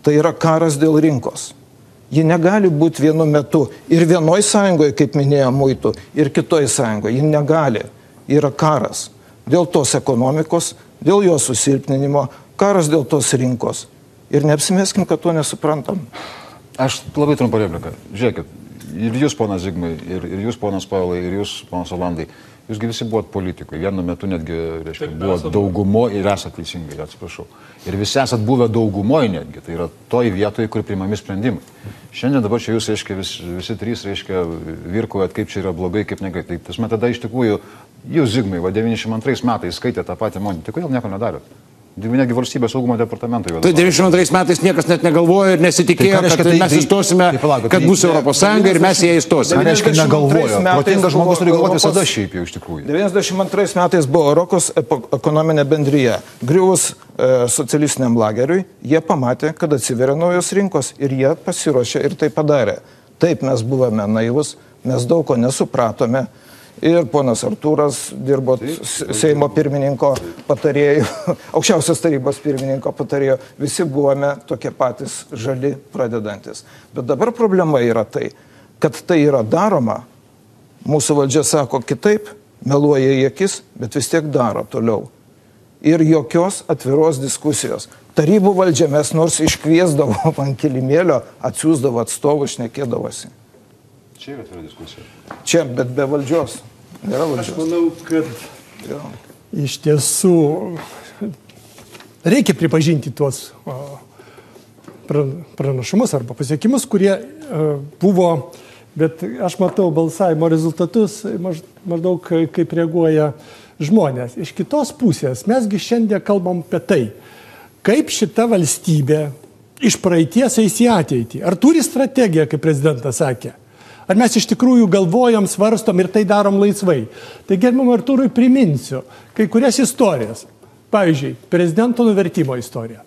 tai yra karas dėl rinkos. Ji negali būti vienu metu ir vienoj sąjungoje, kaip minėjo muitų, ir kitoj sąjungoje. Ji negali. Yra karas. Dėl tos ekonomikos, dėl jos susilpninimo, karas dėl tos rinkos. Ir neapsimeskim, kad to nesuprantam. Aš labai trumpą repliką. Žiūrėkit, ir jūs, ponas Zigmai, ir jūs, ponas Paulai, ir jūs, ponas Olandai, jūsgi visi buvot politikai. Vienu metu netgi, reiškia, buvot daugumoje ir esate teisingai, atsiprašau. Ir visi esat buvę daugumoje netgi. Tai yra toj vietoje, kur priimami sprendimai. Šiandien dabar čia jūs, reiškia, visi trys, reiškia, virkojat, kaip čia yra blogai, kaip negai. Tai tas tada iš tikrųjų, jūs, Zigmai, 92 metais skaitėte tą patį monį. Tai kodėl nieko nedarėt? Negi valstybės saugumo departamentui. Tai 92 metais niekas net negalvojo ir nesitikėjo, kad mes įstosime, kad bus Europos Sąjunga ir mes ją įstosime. Tai reiškia, negalvojo. Protingas žmogus turi galvoti visada šiaip jau iš tikrųjų. 92 metais buvo Europos ekonominė bendryje. Griuvus socialistiniam lageriui, jie pamatė, kad atsiveria naujos rinkos ir jie pasiruošė ir tai padarė. Taip, mes buvome naivus, mes daug ko nesupratome. Ir ponas Artūras dirbo Seimo pirmininko patarėjų, aukščiausios tarybos pirmininko patarėjo. Visi buvome tokie patys žali pradedantis. Bet dabar problema yra tai, kad tai yra daroma. Mūsų valdžia sako kitaip, meluoja į akis, bet vis tiek daro toliau. Ir jokios atviros diskusijos. Tarybų valdžia mes nors iškviesdavo ant kilimėlio, atsiųsdavo atstovų, šnekėdavosi. Čia yra atvira diskusija. Čia, bet be valdžios. Nėra valdžios. Aš manau, kad iš tiesų reikia pripažinti tuos pranašumus arba pasiekimus, kurie buvo, bet aš matau balsavimo rezultatus maždaug kaip reaguoja žmonės. Iš kitos pusės mesgi šiandien kalbam apie tai, kaip šita valstybė iš praeities eis į ateitį. Ar turi strategiją, kaip prezidentas sakė? Ar mes iš tikrųjų galvojam, svarstom ir tai darom laisvai? Tai gerbiamam Artūrui priminsiu kai kurias istorijas. Pavyzdžiui, prezidento nuvertimo istorija.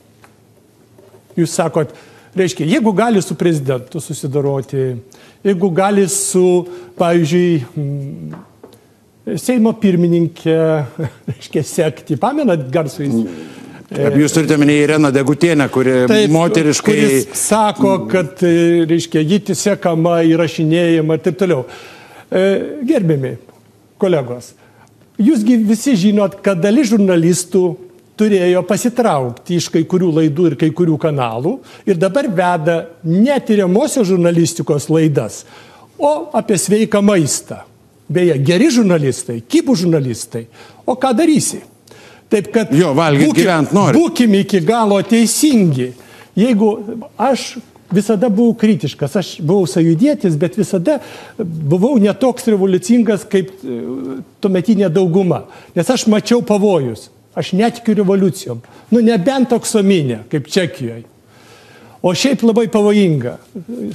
Jūs sakot, reiškia, jeigu gali su prezidentu susidoroti, jeigu gali su, pavyzdžiui, Seimo pirmininkė, reiškia, sekti, pamenat garsų jis? Jūs turite minėti Ireną Degutienę, kuri taip, moteriškai... Kuris sako, kad, reiškia, ji sekama, įrašinėjama ir taip toliau. Gerbiami kolegos, jūsgi visi žinot, kad dalis žurnalistų turėjo pasitraukti iš kai kurių laidų ir kai kurių kanalų ir dabar veda netyriamosios žurnalistikos laidas, o apie sveiką maistą. Beje, geri žurnalistai, kibų žurnalistai. O ką darysi? Taip, kad būkim iki galo teisingi. Jeigu aš visada buvau kritiškas, aš buvau sąjūdietis, bet visada buvau netoks revoliucingas kaip tuometinė dauguma. Nes aš mačiau pavojus. Aš netikiu revoliucijom. Nebent aksominė, kaip Čekijoje. O šiaip labai pavojinga.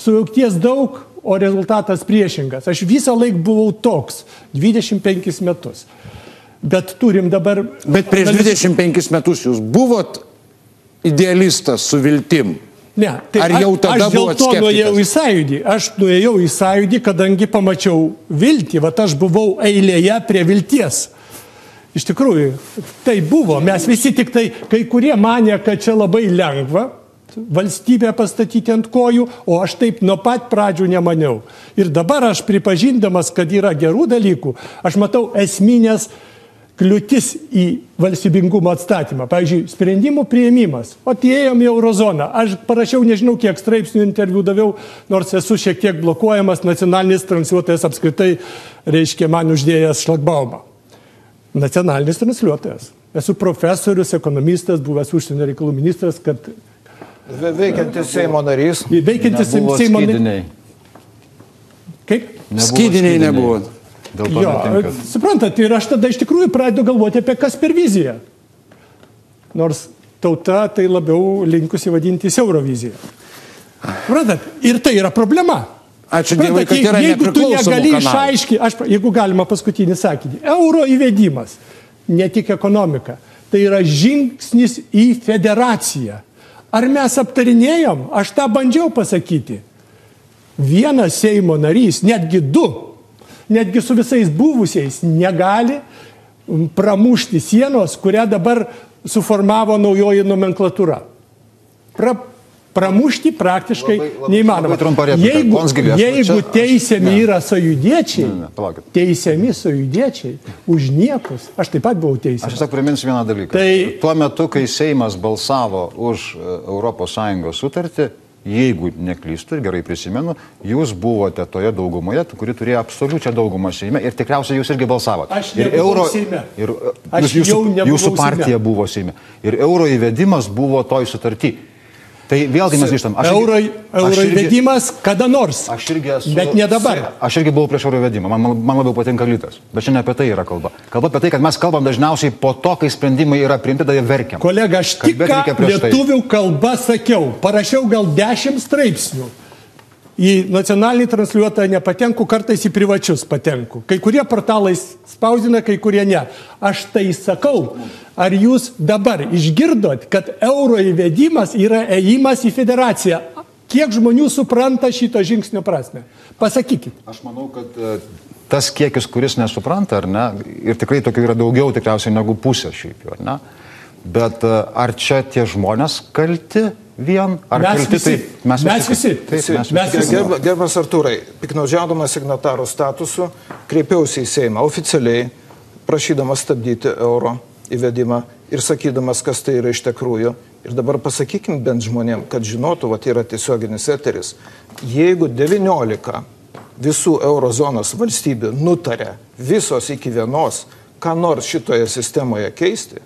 Sujaukties daug, o rezultatas priešingas. Aš visą laiką buvau toks, 25 metus. Bet turim dabar... Bet prieš 25 metus jūs buvot idealistas su viltim? Ne, tai ar jau tada buvot skeptikas? Aš dėl to nuėjau į sąjūdį. Aš nuėjau į sąjūdį, kadangi pamačiau viltį. Vat aš buvau eilėje prie vilties. Iš tikrųjų, tai buvo. Mes visi tik tai, kai kurie manė, kad čia labai lengva valstybę pastatyti ant kojų, o aš taip nuo pat pradžių nemaniau. Ir dabar aš pripažindamas, kad yra gerų dalykų, aš matau esminės kliūtis į valstybingumo atstatymą. Pavyzdžiui, sprendimų priėmimas. O įėjom į eurozoną. Aš parašiau, nežinau, kiek straipsnių interviu daviau, nors esu šiek tiek blokuojamas, nacionalinis transliuotojas apskritai, reiškia, man uždėjęs šlagbaumą. Nacionalinis transliuotojas. Esu profesorius, ekonomistas, buvęs užsienio reikalų ministras, kad... Veikiantis Seimo narys. Veikiantis Seimo narys. Kaip? Skydiniai nebuvo. Jo, suprantat, ir aš tada iš tikrųjų pradedu galvoti apie Kasperviziją. Nors tauta tai labiau linkusi vadintis Euroviziją. Suprantat, ir tai yra problema. Ačiū Dievui, kad yra nepriklausomų kanalų. Jeigu galima paskutinį sakinį. Euro įvedimas, ne tik ekonomika, tai yra žingsnis į federaciją. Ar mes aptarinėjom? Aš tą bandžiau pasakyti. Vienas Seimo narys, netgi du, netgi su visais buvusiais, negali pramušti sienos, kurią dabar suformavo naujoji nomenklatūra. Pramušti praktiškai neįmanoma. Jeigu teisiami yra sąjūdiečiai, teisiami sąjūdiečiai už niekus, aš taip pat buvau teisiamas. Aš tiesiog priminsiu vieną dalyką. Tuo metu, kai Seimas balsavo už ES sutartį, jeigu neklystu ir gerai prisimenu, jūs buvote toje daugumoje, kuri turėjo absoliučią daugumą Seime ir tikriausiai jūs irgi balsavote. Aš nebuvau Seime. Jūsų partija buvo Seime. Ir euro įvedimas buvo toj sutarty. Tai vėlgi mes grįžtam. Euro įvedimas kada nors, bet ne dabar. Aš irgi buvau prieš euro įvedimą, man labiau patinka litas. Bet šiandien apie tai yra kalba. Kalba apie tai, kad mes kalbam dažniausiai po to, kai sprendimai yra priimti, tada verkiam. Kolega, aš tik lietuvių kalbą sakiau, parašiau gal 10 straipsnių. Į nacionalinį transliuotoją nepatenku, kartais į privačius patenku. Kai kurie portalai spausdina, kai kurie ne. Aš tai sakau. Ar jūs dabar išgirdot, kad euro įvedimas yra ėjimas į federaciją? Kiek žmonių supranta šito žingsnio prasme? Pasakykit. Aš manau, kad tas kiekis, kuris nesupranta, ar ne, ir tikrai tokių yra daugiau tikriausiai negu pusė šiaip jau, ar ne? Bet ar čia tie žmonės kalti vien? Mes visi. Gerbiamas Artūrai, piknaudžiaudamas signatarų statusu, kreipiausi į Seimą oficialiai, prašydamas stabdyti euro įvedimą ir sakydamas, kas tai yra iš tikrųjų. Ir dabar pasakykim bent žmonėm, kad žinotų, va, yra tiesioginis eteris. Jeigu 19 visų eurozonos valstybių nutarė visos iki vienos, ką nors šitoje sistemoje keisti,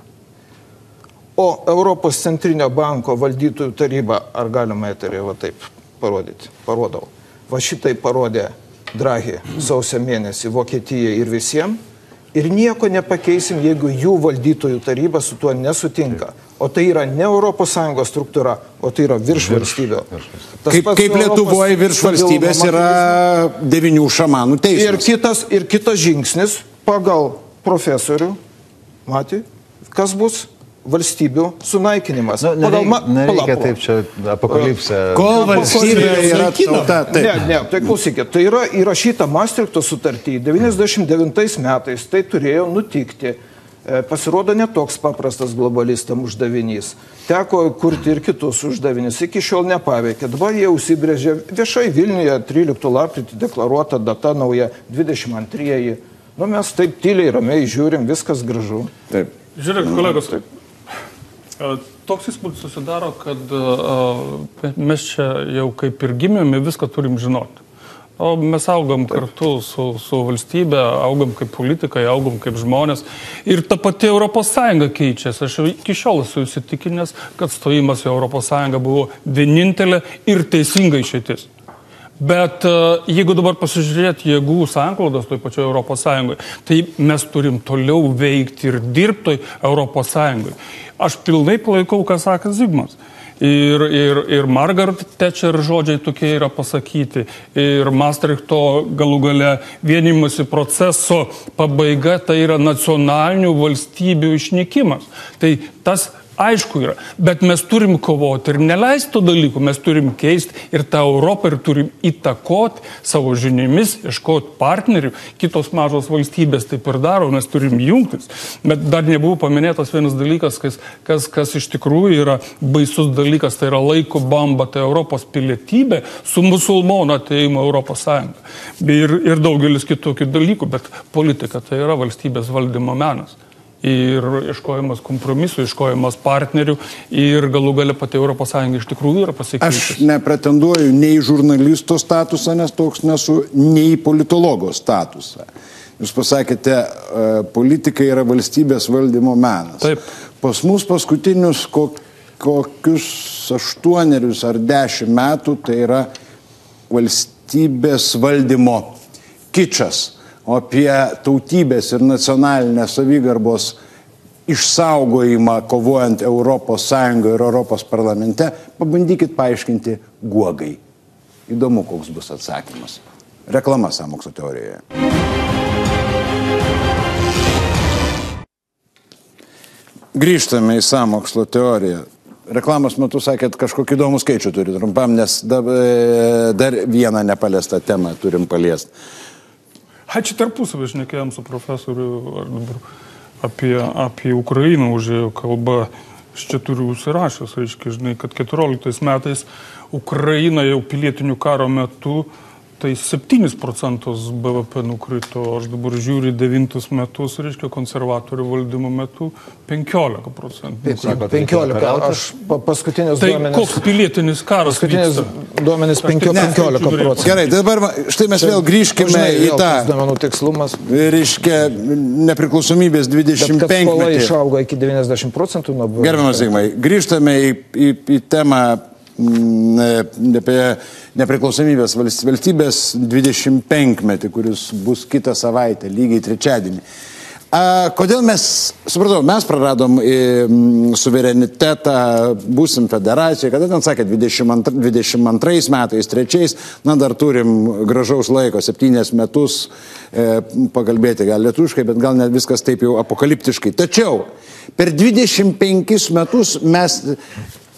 o Europos centrinio banko valdytojų taryba, ar galima eterį va taip parodyti? Parodau. Va šitai parodė Draghi sausio mėnesį Vokietijai ir visiems. Ir nieko nepakeisim, jeigu jų valdytojų taryba su tuo nesutinka. O tai yra ne ES struktūra, o tai yra virš valstybė. Kaip Lietuvoje virš valstybės yra 9 šamanų teismas. Ir kitas žingsnis pagal profesorių, Matį, kas bus? valstybių sunaikinimas. Nereikia taip čia apokalipsę. Kol valstybė yra tauta. Tai klausykit, tai yra įrašyta Maastrichto sutartyje 99 metais, tai turėjo nutikti. Pasirodo netoks paprastas globalistam uždavinys. Teko kurti ir kitus uždavinius, iki šiol nepaveikė. Dabar jie užsibrėžė viešai Vilniuje 13 lapkritį deklaruota data nauja 22. Nu, mes taip tyliai, ramiai žiūrim, viskas gražu. Taip. Žiūrėk, kolegos, toks įspūdis susidaro, kad mes čia jau kaip ir gimėme, viską turim žinoti. O mes augam kartu su valstybė, augam kaip politikai, augam kaip žmonės. Ir ta pati Europos Sąjunga keičiasi. Aš iki šiol esu įsitikinęs, kad stojimas į Europos Sąjungą buvo vienintelė ir teisinga išeitis. Bet jeigu dabar pasižiūrėti jėgų sanklodas toj pačioj Europos Sąjungoje, tai mes turim toliau veikti ir dirbti Europos Sąjungoje. Aš pilnai palaikau, ką sakė Zigmas. Ir Margaret Thatcher žodžiai tokie yra pasakyti. Ir Maastrichto galų gale vienimosi proceso pabaiga, tai yra nacionalinių valstybių išnykimas. Tai tas aišku yra, bet mes turim kovoti ir neleisti to dalykų, mes turim keisti ir tą Europą ir turim įtakoti savo žiniomis, ieškoti partnerių. Kitos mažos valstybės taip ir daro, mes turim jungtis. Bet dar nebuvo paminėtas vienas dalykas, kas iš tikrųjų yra baisus dalykas, tai yra laiko bomba, tai Europos pilietybė su musulmonų atėjimu Europos Sąjungą. Ir daugelis kitokių dalykų, bet politika tai yra valstybės valdymo menas. Ir ieškojimas kompromisų, ieškojimas partnerių ir galų gale pati Europos Sąjunga iš tikrųjų yra pasikeitusi. Aš nepretenduoju nei žurnalisto statusą, nes toks nesu, nei politologo statusą. Jūs pasakėte, politika yra valstybės valdymo menas. Taip. Pas mus paskutinius kokius 8 ar 10 metų tai yra valstybės valdymo kičas. O apie tautybės ir nacionalinės savigarbos išsaugojimą kovojant Europos Sąjungoje ir Europos parlamente, pabandykit paaiškinti Guogai. Įdomu, koks bus atsakymas. Reklama sąmokslo teorijoje. Grįžtame į sąmokslo teoriją. Reklamos metu sakėt, kažkokį įdomų skaičių turi trumpam, nes dar vieną nepaliestą temą turim paliesti. Čia tarpusavį šnekėjom su profesoriu apie Ukrainą užėjo kalba. Aš čia turiu užsirašęs, aiškiai, žinai, kad 14 metais Ukraina jau pilietinių karo metu tai 7% BVP nukrito. Aš dabar žiūriu 9 metus, reiškia, konservatorių valdymo metu 15%. 15. Aš paskutinis duomenis. Tai koks pilietinis karas paskutinis duomenis 15%. Gerai, dabar štai mes vėl grįžkime į tą duomenų tikslumas. Reiškia, nepriklausomybės 25 metį. Bet skola išaugo iki 90% nuo BVP. Gerbiamas Zigmai, grįžtame į temą apie nepriklausomybės valstybės 25 metį, kuris bus kitą savaitę, lygiai trečiadienį. Kodėl mes, supratau, mes praradom suverenitetą, būsim federacija, kada ten sakė 22 metais, 3, na dar turim gražaus laiko, 7 metus pakalbėti gal lietuviškai, bet gal net viskas taip jau apokaliptiškai. Tačiau per 25 metus mes,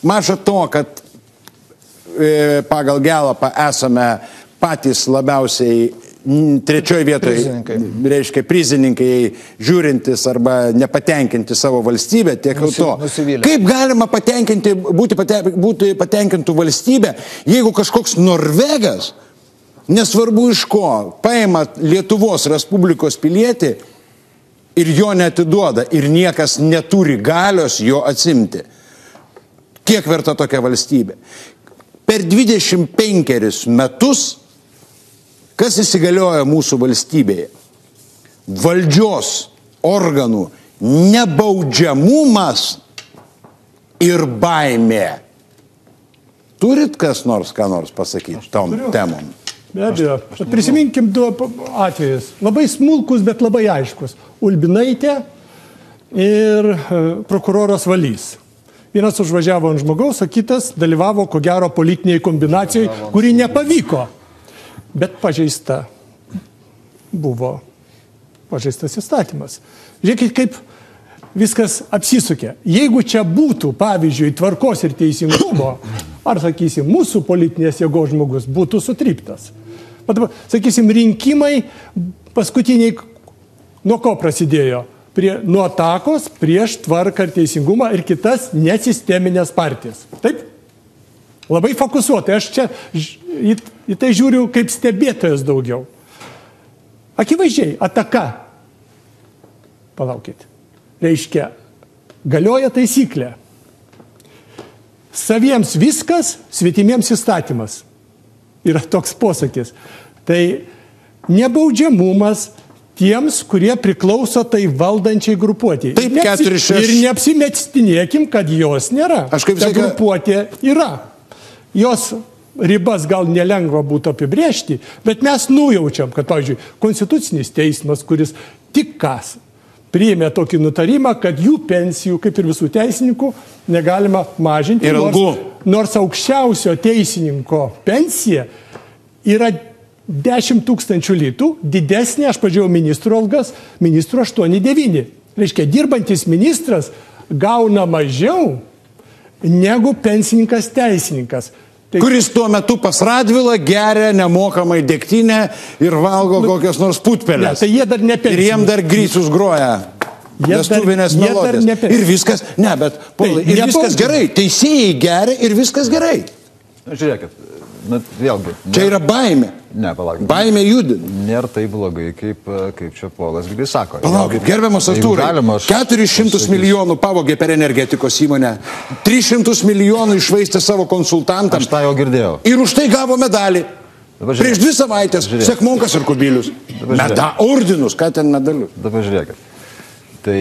maža to, kad pagal Galapą esame patys labiausiai trečioje vietoje, reiškia prizininkai, žiūrintis arba nepatenkinti savo valstybę, tiek to. Kaip galima būti patenkintų valstybę, jeigu kažkoks Norvegas, nesvarbu iš ko, paima Lietuvos Respublikos pilietį ir jo neatiduoda ir niekas neturi galios jo atsimti. Kiek verta tokia valstybė? Per 25 metus, kas įsigalioja mūsų valstybėje? Valdžios organų nebaudžiamumas ir baimė. Turit ką nors pasakyti tom temom? Be abejo. Prisiminkim 2 atvejus. Labai smulkus, bet labai aiškus. Ulbinaitė ir prokuroras Valys. Vienas užvažiavo ant žmogaus, o kitas dalyvavo, ko gero, politiniai kombinacijai, kuri nepavyko. Bet buvo pažeistas įstatymas. Žiūrėkit, kaip viskas apsisukė. Jeigu čia būtų, pavyzdžiui, tvarkos ir teisingumo, ar, sakysim, mūsų politinės jėgos žmogus būtų sutryptas. Sakysim, rinkimai paskutiniai nuo ko prasidėjo? Nuo atakos prieš tvarką ir teisingumą ir kitas nesisteminės partijas. Taip? Labai fokusuotai. Aš čia į tai žiūriu kaip stebėtojas daugiau. Akivaizdžiai, ataka. Palaukit. Reiškia, galioja taisyklė. Saviems viskas, svetimiems įstatymas. Yra toks posakis. Tai nebaudžiamumas tiems, kurie priklauso tai valdančiai grupuotėjai. Taip, 4-6. Ir neapsimestinėkim, kad jos nėra. Aš kaip ta sakiau, grupuotė yra. Jos ribas gal nelengva būtų apibrėžti, bet mes nujaučiam, kad, pavyzdžiui, Konstitucinis teismas, kuris tik kas priėmė tokį nutarimą, kad jų pensijų, kaip ir visų teisininkų, negalima mažinti. Ir algų. Nors aukščiausio teisininko pensija yra 10 000 litų, didesnė, aš pažiūrėjau ministrų algas, ministrų 8-9. Reiškia, dirbantis ministras gauna mažiau negu pensininkas teisininkas. Tai... Kuris tuo metu pas Radvilą geria nemokamai degtinę ir valgo kokios nors putpelės. Ne, tai jie dar ne pensininkai. Ir jiem dar grįsus groja. Vestuvinės melodijas. Ir viskas, ne, bet Povilai, ir viskas gerai. Teisėjai geria ir viskas gerai. Žiūrėkit, vėlgi. Čia yra baimė. Ne, palaukit. Baimė judina. Nėra taip blogai, kaip čia Polas Gilys sako. Palaukit, gerbiamas Artūrai, 400 milijonų pavogė per energetikos įmonę, 300 milijonų išvaistė savo konsultantams. Aš tą jau girdėjau. Ir už tai gavo medalį. Prieš 2 savaitės Sekmonkas ir Kubilius. Ordinus, ką ten medalius. Dabar žiūrėkit. Tai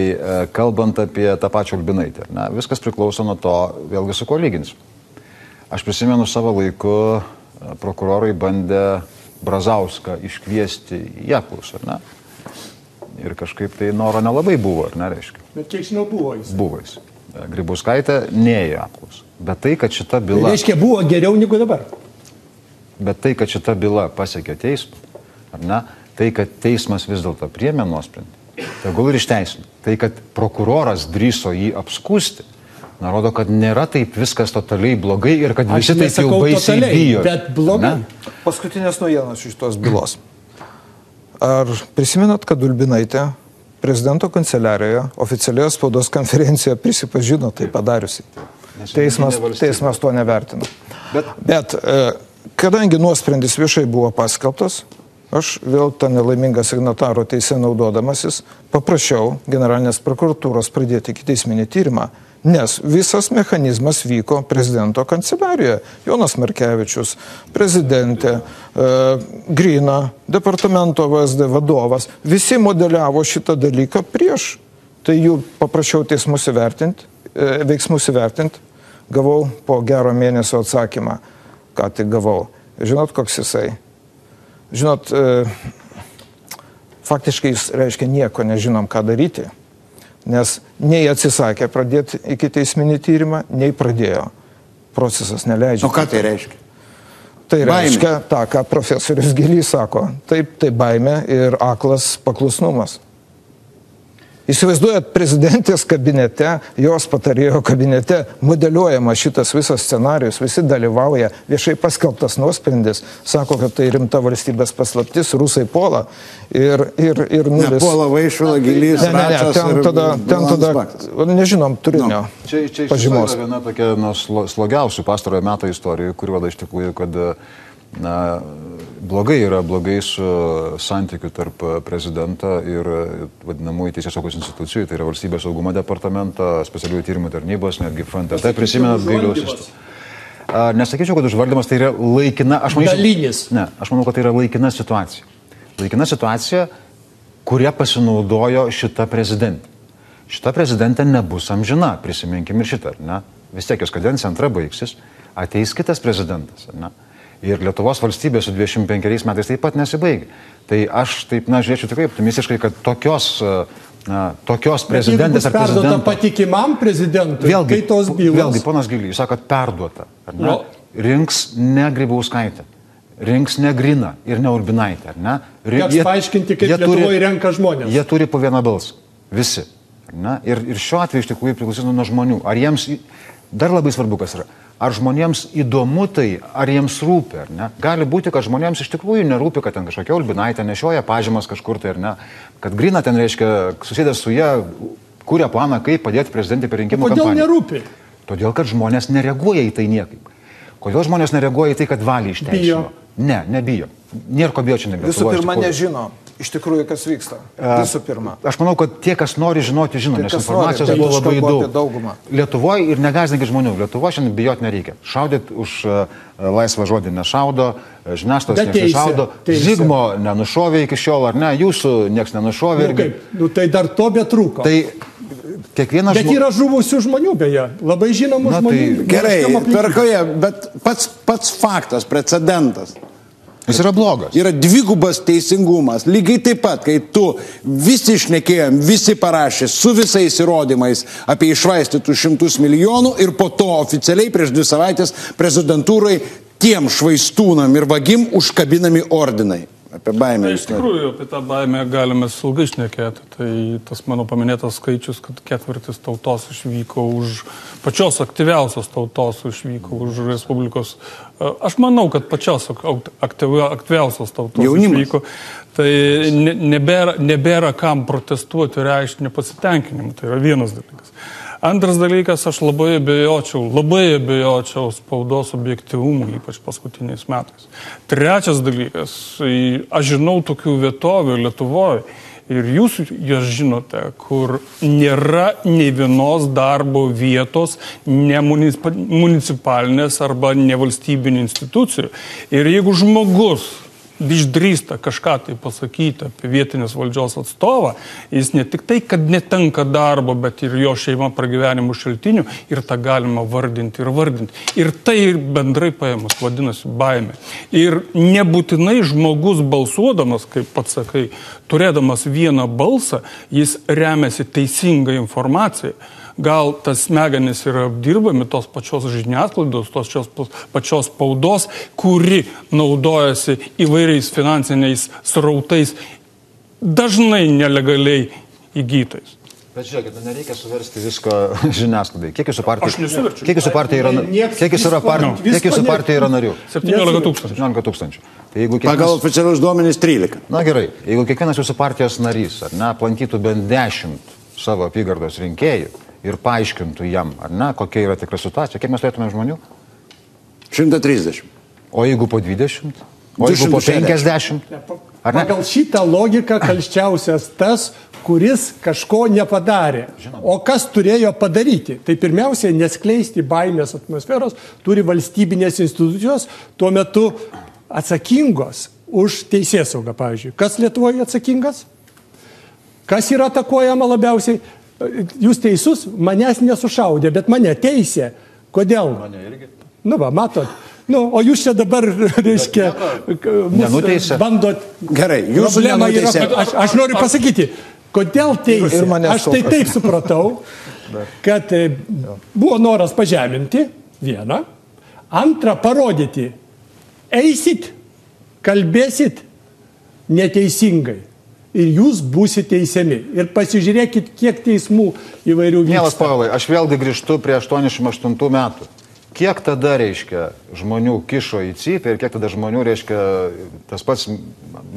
kalbant apie tą pačią Ulbinaitę, viskas priklauso nuo to, vėlgi su kuo lyginsiu. Aš prisimenu savo laiku, prokurorai bandė Brazauską iškviesti į apklausą, ar ne? Ir kažkaip tai noro nelabai buvo, ar ne, reiškia? Bet kiek žinau, buvo jis. Buvo jis. Grybauskaitė neėjo apklausą. Bet tai, kad šita byla... Tai reiškia, buvo geriau negu dabar. Bet tai, kad šita byla pasiekė teismą, ar ne? Tai, kad teismas vis dėlto priėmė nuosprendį, tegul ir išteisino. Tai, kad prokuroras drįso jį apskūsti, rodo, kad nėra taip viskas totaliai blogai ir kad visi taip jau baisiai bijo. Bet blogai. Paskutinės naujienos iš tos bylos. Ar prisimenat, kad Ulbinaitė prezidento kanceliarijoje oficialioje spaudos konferencijoje prisipažino tai padariusi? Teismas to nevertino. Bet kadangi nuosprendis viešai buvo paskelbtas, aš vėl tą nelaimingą signataro teisę naudodamasis paprašiau generalinės prokuratūros pradėti ikiteisminį tyrimą, nes visas mechanizmas vyko prezidento kanceliarijoje. Jonas Markevičius, prezidentė, Grina, departamento VSD vadovas, visi modeliavo šitą dalyką prieš. Tai jų paprašiau teismus įvertinti, veiksmus įvertinti, gavau po gero mėnesio atsakymą, ką tik gavau. Žinot, koks jisai? Žinot, faktiškai jis reiškia nieko nežinom, ką daryti. Nes nei atsisakė pradėti iki teisminį tyrimą, nei pradėjo. Procesas neleidžia. O ką tai reiškia? Tai reiškia tą, ką profesorius Gilys sako. Taip, tai baimė ir aklas paklusnumas. Įsivaizduojat, prezidentės kabinete, jos patarėjo kabinete modeliuojama šitas visas scenarius, visi dalyvauja, viešai paskelbtas nuosprendis, sako, kad tai rimta valstybės paslaptis, rusai puola ir nulis. Ne, puola Vaišvila, Gilys, Račas ten tada, nežinom, turinio pažymos. Čia viena tokia slogiausių pastarojo meto istorijų, kuri vada iš tikrųjų, kad blogai su santykiu tarp prezidento ir vadinamųjų teisėsaugos institucijų, tai yra Valstybės saugumo departamento, specialiųjų tyrimų tarnybos, netgi FNTT, prisimenat Gailiaus. Nesakyčiau, kad užvaldymas tai yra laikina, aš manau, kad tai yra laikina situacija. Laikina situacija, kuria pasinaudojo šita prezidentė. Šita prezidentė nebus amžina, prisiminkim ir šitą, ar ne? Vis tiek jos kadencija antra baigsis, ateis kitas prezidentas, ar ne? Ir Lietuvos valstybė su 25 metais taip pat nesibaigia. Tai aš taip, žiūrėčiau tikrai optimistiškai, kad tokios prezidentės ar prezidento... Perduota patikimam prezidentui, kai tos bylos... Vėlgi, ponas Gilys, jūs sakot, perduota. Ar ne? Rinks ne Grybauskaitę, rinks ne Griną ir ne Ulbinaitę, ar ne? Teks paaiškinti, kaip Lietuvoje renka žmonės. Jie turi po vieną balsą. Visi. Ne? Ir šiuo atveju iš tikrųjų priklausys nuo žmonių. Ar jiems, dar labai svarbu kas yra, ar žmonėms įdomu tai, ar jiems rūpi, ar ne? Gali būti, kad žmonėms iš tikrųjų nerūpi, kad ten kažkokia Ulbinaitė nešioja pažymas kažkur tai, ar ne? Kad Grina ten, reiškia, susidės su ją, kuria planą, kaip padėti prezidentui per rinkimų kampaniją. Kodėl nerūpi? Todėl, kad žmonės nereaguoja į tai niekaip. Kodėl žmonės nereaguoja į tai, kad valį išteisino? Ne, nebijo. Nėra ko bijoti šiandien. Visų pirma, nežino. Iš tikrųjų, kas vyksta. Visų pirma. Aš manau, kad tie, kas nori žinoti, žino, nes informacijos buvo labai daug. Lietuvoje ir negąsdinkit žmonių. Lietuvoje šiandien bijoti nereikia. Šaudyt už laisvą žodį nešaudo, žiniasklaidos nešaudo. Zigmo nenušovė iki šiol, ar ne? Jūsų nieks nenušovė. Tai dar to betrūko. Bet yra žuvusių žmonių, beje. Labai žinomų žmonių. Gerai, tvarkoje, bet pats faktas, precedentas. Jis yra blogas. Yra dvigubas teisingumas. Lygiai taip pat, kai tu visi šnekėjom, visi parašė su visais įrodymais apie išvaistytų 100 milijonų ir po to oficialiai prieš 2 savaitės prezidentūrai tiem švaistūnam ir vagim užkabinami ordinai. Apie baimę. Iš tikrųjų, apie tą baimę galime ilgai šnekėti. Tai tas mano paminėtas skaičius, kad 1/4 tautos išvyko už, pačios aktyviausios tautos išvyko už Respublikos. Aš manau, kad pačios aktyviausios tautos išvyko. Tai nebėra kam protestuoti, reikšti nepasitenkinimą. Tai yra vienas dalykas. Antras dalykas, aš labai abejočiau spaudos objektyvumų, ypač paskutiniais metais. Trečias dalykas, aš žinau tokių vietovių Lietuvoje ir jūs jas žinote, kur nėra nei vienos darbo vietos ne municipalinės arba nevalstybinių institucijų. Ir jeigu žmogus išdrįsta kažką tai pasakyti apie vietinės valdžios atstovą, jis ne tik tai, kad netenka darbo, bet ir jo šeima pragyvenimų šaltinių ir tą galima vardinti ir vardinti. Ir tai bendrai paėmus vadinasi baimė. Ir nebūtinai žmogus balsuodamas, kaip pats sakai, turėdamas vieną balsą, jis remiasi teisingą informaciją. Gal tas smegenys yra apdirbami tos pačios žiniasklaidos, tos pačios spaudos, kuri naudojasi įvairiais finansiniais srautais, dažnai nelegaliai įgytais. Bet žiūrėkit, nereikia suversti visko žiniasklaidai. Kiek jūsų partija yra narių? 17 tūkstančių. 17 tūkstančių. Tai pagal oficialius duomenys 13. Na gerai, jeigu kiekvienas jūsų partijos narys, ar ne, aplankytų bent 10 savo apygardos rinkėjų ir paaiškintų jam, ar ne, kokia yra tikra situacija, kiek mes turėtume žmonių? 130. O jeigu po 20? O jeigu po 50? Pagal šitą logiką kalščiausias tas, kuris kažko nepadarė. O kas turėjo padaryti? Tai pirmiausiai neskleisti baimės atmosferos turi valstybinės institucijos, tuo metu atsakingos už teisėsaugą, pavyzdžiui. Kas Lietuvoje atsakingas? Kas yra atakuojama labiausiai? Jūs teisus, manęs nesušaudė, bet mane teisė. Kodėl? Mane irgi. Nu va, matot. Nu, o jūs čia dabar, reiškia, bandot... Gerai, jūs nenuteisė. Aš noriu pasakyti, kodėl teisė? Aš tai taip supratau, kad buvo noras pažeminti, vieną. Antrą, parodyti. Eisit, kalbėsit neteisingai. Ir jūs būsite teisiami. Ir pasižiūrėkit, kiek teismų įvairių vyksta. Mielas Pavelai, aš vėlgi grįžtu prie 88 metų. Kiek tada, reiškia, žmonių kišo į cypę ir kiek tada žmonių, reiškia, tas pats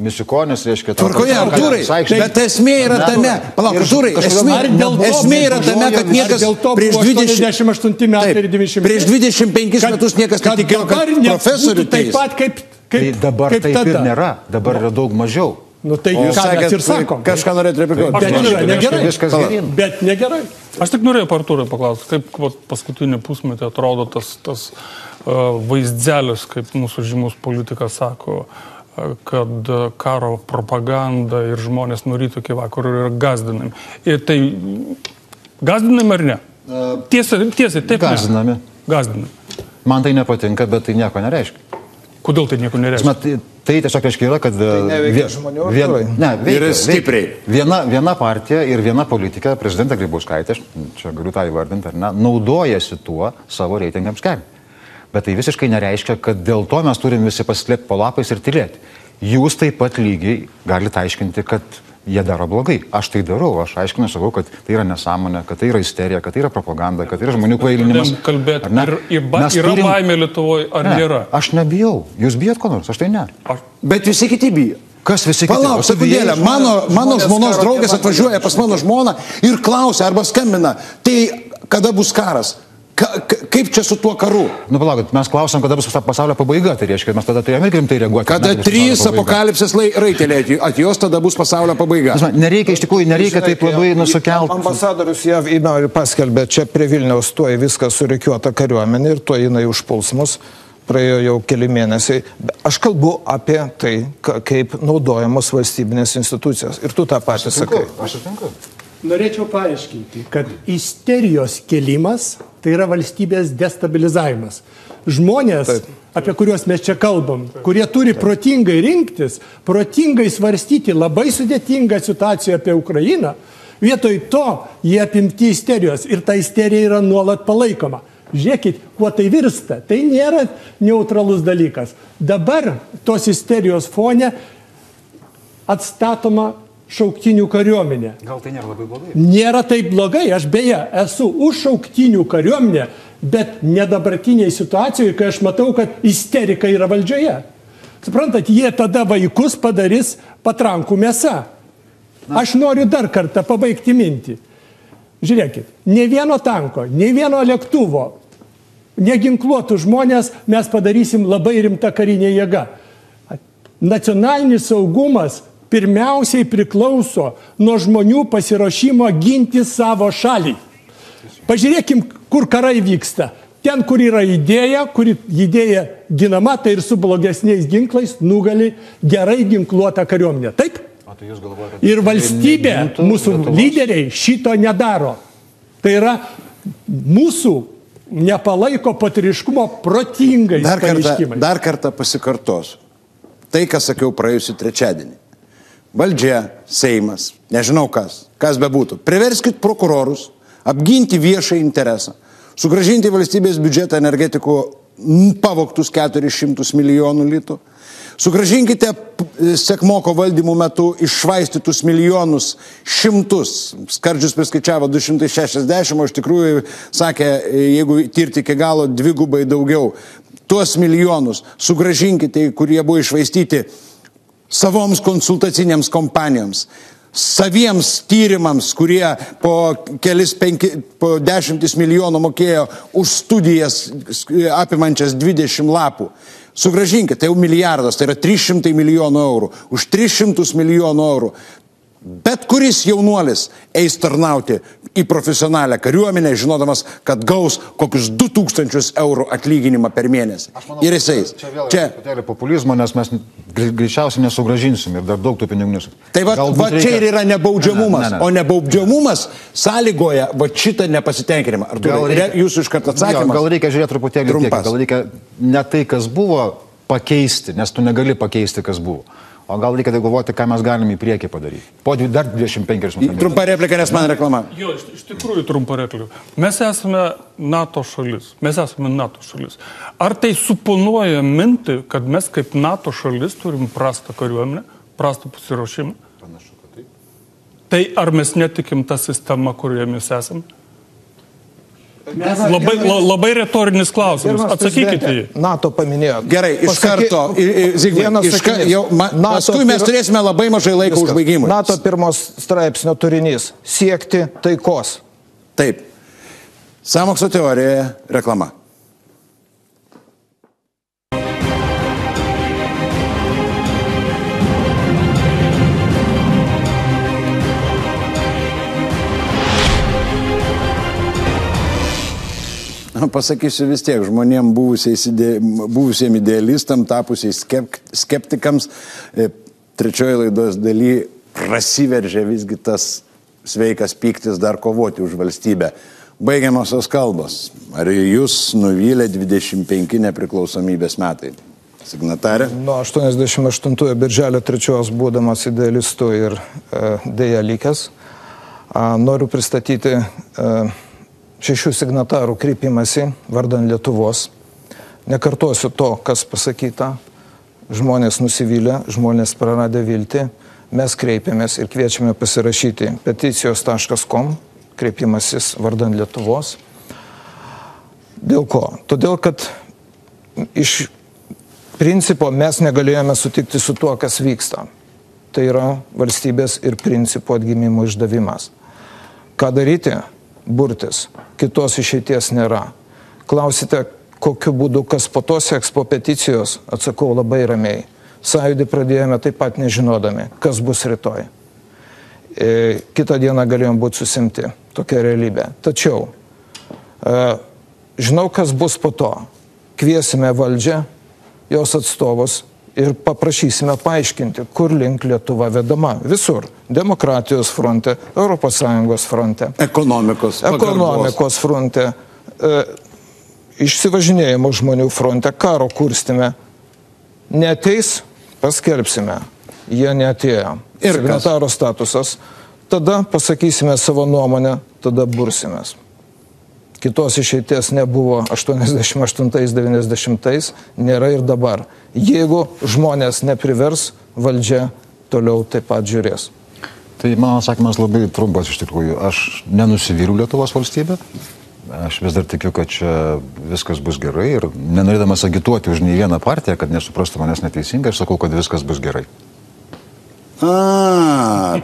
Misikonis, reiškia... Tvarkoje, Artūrai, bet esmė yra tame. Palauk, Artūrai, esmė yra tame, kad niekas prieš 28 metai ir 90 metai. Prieš 25 metus niekas netikėjo, kad profesorių teis. Taip pat kaip dabar taip ir nėra. Dabar yra daug mažiau. Nu tai jūs mes ir sakom. Kažką norėtų replikuoti. Bet negerai. Aš tik norėjau Artūrai paklausti, kaip paskutinį pusmetį atrodo tas vaizdzelis, kaip mūsų žymus politikas sako, kad karo propaganda ir žmonės nuo ryto iki vakaro yra gazdinami. Ir tai gazdinami ar ne? Tiesiai, taip. Gazdinami. Man tai nepatinka, bet tai nieko nereiškia. Kodėl tai nieko nereiškia? Tai tiesiog reiškia yra, kad viena partija ir viena politika, prezidentė Grybauskaitė, čia galiu tą įvardinti, ar ne, naudojasi tuo savo reitingams kelti. Bet tai visiškai nereiškia, kad dėl to mes turim visi pasislėpti po lapais ir tylėti. Jūs taip pat lygiai galite aiškinti, kad jie daro blogai. Aš tai darau, aš aiškinu, sakau, kad tai yra nesąmonė, kad tai yra isterija, kad tai yra propaganda, kad tai yra žmonių kvailinimas. Yra baimė Lietuvoje, ar nėra? Aš nebijau. Jūs bijot ko nors, aš tai ne. Bet visi kiti bijo. Kas visi kiti? Palauk, sekundėlę, mano žmonos draugės atvažiuoja pas mano žmoną ir klausia arba skambina, tai kada bus karas? Kaip čia su tuo karu? Nu, palaukit, mes klausom, kada bus pasaulio pabaiga, tai reiškia, mes tada turėjome irgi rimtai reaguoti. Kada 3 apokalipsės raiteliai atjos, tada bus pasaulio pabaiga. Nereikia, iš tikrųjų, nereikia taip labai nusukelti. Ambasadorius JAV paskelbė, čia prie Vilniaus tuoj viskas surikiuota kariuomenė ir tuoj jinai užpuls mus. Praėjo jau keli mėnesiai. Aš kalbu apie tai, kaip naudojamos valstybinės institucijos. Ir tu tą patį sakai. Aš sutinku. Norėčiau paaiškinti, kad isterijos kėlimas tai yra valstybės destabilizavimas. Žmonės, apie kuriuos mes čia kalbam, kurie turi protingai rinktis, protingai svarstyti labai sudėtingą situaciją apie Ukrainą, vietoj to jie apimti isterijos ir ta isterija yra nuolat palaikoma. Žiūrėkit, kuo tai virsta. Tai nėra neutralus dalykas. Dabar tos isterijos fone atstatoma šauktinių kariuomenė. Gal tai nėra labai blogai? Nėra taip blogai. Aš beje esu už šauktinių kariuomenę, bet ne dabartiniai situacijoje, kai aš matau, kad isterikai yra valdžioje. Suprantat, jie tada vaikus padarys patrankų mėsa. Aš noriu dar kartą pabaigti mintį. Žiūrėkit, ne vieno tanko, ne vieno lėktuvo, neginkluotų žmonės mes padarysim labai rimtą karinę jėgą. Nacionalinis saugumas pirmiausiai priklauso nuo žmonių pasiruošimo ginti savo šalį. Pažiūrėkim, kur karai vyksta. Ten, kur yra idėja, kur idėja ginama, tai ir su blogesniais ginklais nugali gerai ginkluotą kariuomenę. Taip? Tai jūs galvojate, ir valstybė, mūsų lyderiai šito nedaro. Tai yra mūsų nepalaiko patriotiškumo protingais pareiškimais. Dar kartą pasikartosiu. Tai, ką sakiau praėjusį trečiadienį. Valdžia, Seimas, nežinau kas bebūtų. Priverskit prokurorus apginti viešą interesą, sugrąžinti valstybės biudžetą energetikų pavogtus 400 milijonų litų. Sugrąžinkite Sekmoko valdymų metu iššvaistytus milijonus šimtus. Skardžius priskaičiavo 260, o iš tikrųjų sakė, jeigu tirti iki galo 2 gubai daugiau. Tuos milijonus sugrąžinkite, kurie buvo iššvaistyti savoms konsultacinėms kompanijoms, saviems tyrimams, kurie po 10 milijonų mokėjo už studijas apimančias 20 lapų. Sugrąžinkite, tai jau milijardas, tai yra 300 milijonų eurų. Už 300 milijonų eurų bet kuris jaunuolis eis tarnauti į profesionalią kariuomenę, žinodamas, kad gaus kokius 2000 eurų atlyginimą per mėnesį. Ir jis eis. Čia vėl populizmo, nes mes greičiausiai nesugrąžinsim ir dar daug tų pinigų nesu. Tai va čia ir yra nebaudžiamumas. O nebaudžiamumas sąlygoja va šitą nepasitenkinimą. Ar jūsų iškart atsakymas? Gal reikia žiūrėti truputėlį tiek. Gal reikia ne tai, kas buvo, pakeisti, nes tu negali pakeisti, kas buvo. O gal reikia galvoti, ką mes galime į priekį padaryti. Po dar 25 metų. Trumpa replika, nes man reklama. Jo, iš tikrųjų trumpa replika. Mes esame NATO šalis. Ar tai suponuoja mintį, kad mes kaip NATO šalis turim prastą kariuomenę, prastą pasiruošimą? Panašu, kad taip. Tai ar mes netikim tą sistemą, kurioje mes esame? Labai retorinis klausimas. Atsakykite jį. NATO paminėjo. Gerai, iš karto. Paskui mes turėsime labai mažai laiko užbaigimui. NATO 1 straipsnio turinys - siekti taikos. Taip. Sąmokslo teorijoje reklama. Pasakysiu vis tiek, žmonėm buvusiem idealistam, tapusiais skeptikams, trečioje laidos daly prasiveržė visgi tas sveikas pyktis dar kovoti už valstybę. Baigiamosios kalbos. Ar jūs nuvylė 25 nepriklausomybės metai? Signatarė? Nuo 88 birželio 3 būdamas idealistu ir dėja likęs, noriu pristatyti 6 signatarų kreipimąsi vardan Lietuvos. Nekartosiu to, kas pasakyta. Žmonės nusivylę, žmonės praradę viltį. mes kreipiamės ir kviečiame pasirašyti peticijos.com, kreipimasis vardan Lietuvos. Dėl ko? Todėl, kad iš principo mes negalėjome sutikti su tuo, kas vyksta. Tai yra valstybės ir principų atgimimo išdavimas. Ką daryti? Burtis. Kitos išeities nėra. Klausite, kokiu būdu, kas po to seks po peticijos, atsakau labai ramiai. Sąjūdį pradėjome taip pat nežinodami, kas bus rytoj. Kitą dieną galėjom būti susimti. Tokia realybė. Tačiau žinau, kas bus po to. Kviesime valdžią, jos atstovus ir paprašysime paaiškinti, kur link Lietuva vedama. Visur. Demokratijos fronte, ES fronte. Ekonomikos fronte. Išsivažinėjimo žmonių fronte, karo kurstime. Neateis, paskelbsime. Jie neatėjo. Ir signataro statusas. Tada pasakysime savo nuomonę, tada bursimės. Kitos išeities nebuvo 88-90, nėra ir dabar. Jeigu žmonės neprivers, valdžia toliau taip pat žiūrės. Tai mano atsakymas labai trumpas iš tikrųjų. Aš nenusivyliu Lietuvos valstybę. Aš vis dar tikiu, kad čia viskas bus gerai ir nenorėdamas agituoti už nei vieną partiją, kad nesuprastų manęs neteisingai, aš sakau, kad viskas bus gerai.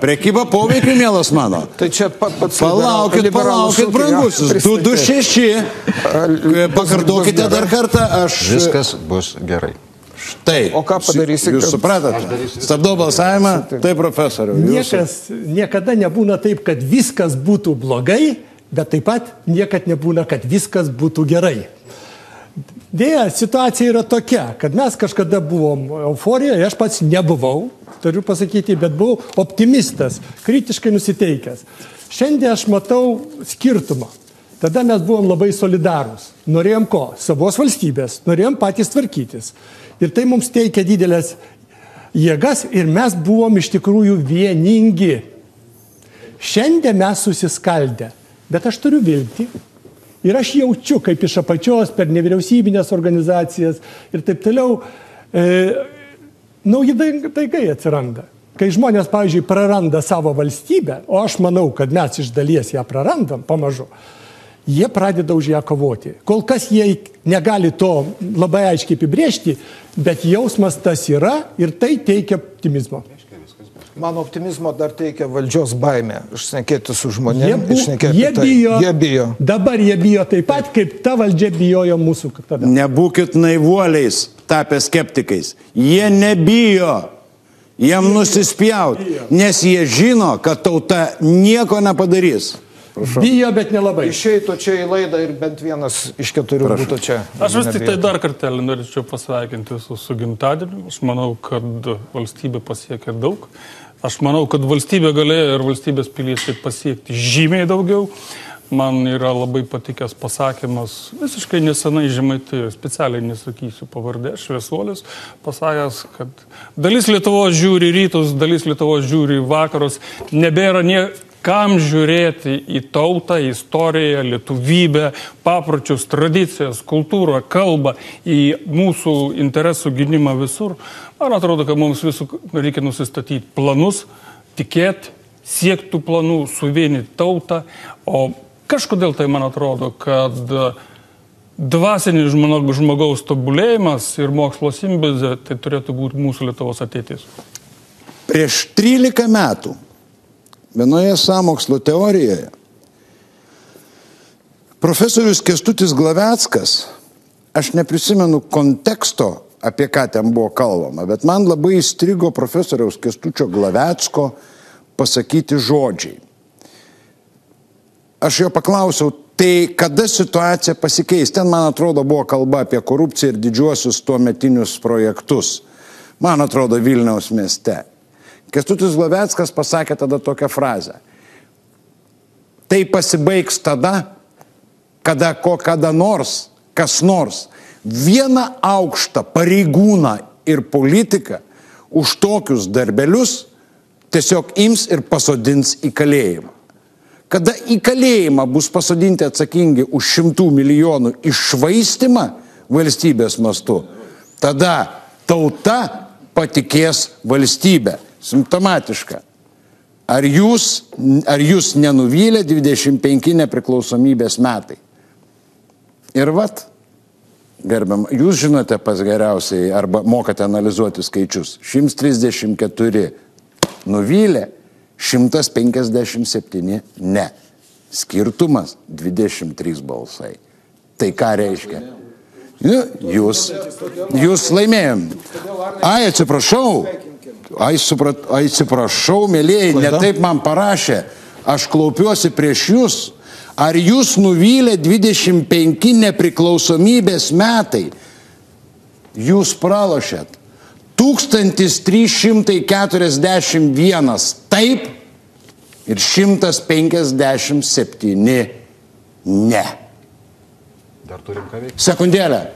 Prekyba poveikiu, mielas mano. Tai čia pats palaukit, brangusis. 226. Pakartokite dar kartą. Viskas bus gerai. Štai. O ką padarysi? Jūs supratate? Stabdau balsavimą. Tai profesoriau. Niekada nebūna taip, kad viskas būtų blogai, bet taip pat niekad nebūna, kad viskas būtų gerai. Deja, situacija yra tokia, kad mes kažkada buvom euforijoje, aš pats nebuvau, turiu pasakyti, bet buvau optimistas, kritiškai nusiteikęs. Šiandien aš matau skirtumą. Tada mes buvom labai solidarūs. Norėjom ko? Savos valstybės. Norėjom patys tvarkytis. Ir tai mums teikia didelės jėgas ir mes buvom iš tikrųjų vieningi. Šiandien mes susiskaldę. Bet aš turiu viltį. Ir aš jaučiu, kaip iš apačios per nevyriausybinės organizacijas ir taip toliau nauji daigai atsiranda. Kai žmonės, pavyzdžiui, praranda savo valstybę, o aš manau, kad mes iš dalies ją prarandam pamažu, jie pradeda už ją kovoti. Kol kas jie negali to labai aiškiai apibrėžti, bet jausmas tas yra ir tai teikia optimizmo. Mano optimizmo dar teikia valdžios baimė. Šnekėti su žmonėmis. Jie bijo. Dabar jie bijo taip pat, kaip ta valdžia bijojo mūsų. Tada. Nebūkit naivuoliais, tapę skeptikais. Jie nebijo. Jiem nusispjauti. Nes jie žino, kad tauta nieko nepadarys. Prašau. Bijo, bet nelabai. Išeitų čia į laidą ir bent vienas iš 4 būtų čia. Aš vis tik tai dar kartelį norėčiau pasveikinti su gimtadieniu. Aš manau, kad valstybė pasiekė daug. Aš manau, kad valstybė galėjo ir valstybės piliečiai pasiekti žymiai daugiau. Man yra labai patikęs pasakymas, visiškai nesenai Žemaitijoje, specialiai nesakysiu pavardė, Šviesuolis, pasakęs, kad dalis Lietuvos žiūri rytus, dalis Lietuvos žiūri vakarus, nebėra kam žiūrėti į tautą, istoriją, lietuvybę, papročius, tradicijas, kultūrą, kalbą, į mūsų interesų gynimą visur. Man atrodo, kad mums visų reikia nusistatyti planus, tikėti, siekti tų planų, suvienyti tautą, o kažkodėl tai man atrodo, kad dvasinis žmogaus tobulėjimas ir mokslo simbizė tai turėtų būti mūsų Lietuvos ateitis. Prieš 13 metų vienoje sąmokslo teorijoje profesorius Kęstutis Glaveckas, aš neprisimenu konteksto, apie ką ten buvo kalbama, bet man labai įstrigo profesoriaus Kęstučio Glavecko pasakyti žodžiai. Aš jo paklausiau, tai kada situacija pasikeis? Ten, man atrodo, buvo kalba apie korupciją ir didžiuosius tuometinius projektus. Man atrodo, Vilniaus mieste. Kęstutis Glaveckas pasakė tada tokią frazę. Tai pasibaigs tada, kada nors, kas nors, vieną aukštą pareigūną ir politiką už tokius darbelius tiesiog ims ir pasodins į kalėjimą. Kada į kalėjimą bus pasodinti atsakingi už 100 milijonų iššvaistimą valstybės mastu, tada tauta patikės valstybę. Simptomatiška. Ar jūs nenuvylė 25 nepriklausomybės metai? Ir vat, gerbiam, jūs žinote pas geriausiai arba mokate analizuoti skaičius. 134 nuvylė, 157 ne. Skirtumas 23 balsai. Tai ką reiškia? Jūs laimėjom. Atsiprašau, mėlyjei, ne taip man parašė. Aš klaupiuosi prieš jūs. Ar jūs nuvylė 25 nepriklausomybės metai? Jūs pralošėt. 1341 taip ir 157 ne. Dar turim ką veikti. Sekundėlę.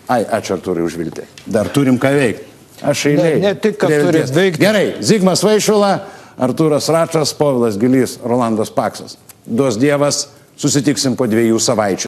Ačiū Artūrai už viltį. Dar turim ką veikti. Aš eiliai. Ne tik, kad turim veikti. Gerai, Zigmas Vaišvila, Artūras Račas, Povilas Gilys, Rolandas Paksas. Duos Dievas, susitiksim po 2 savaičių.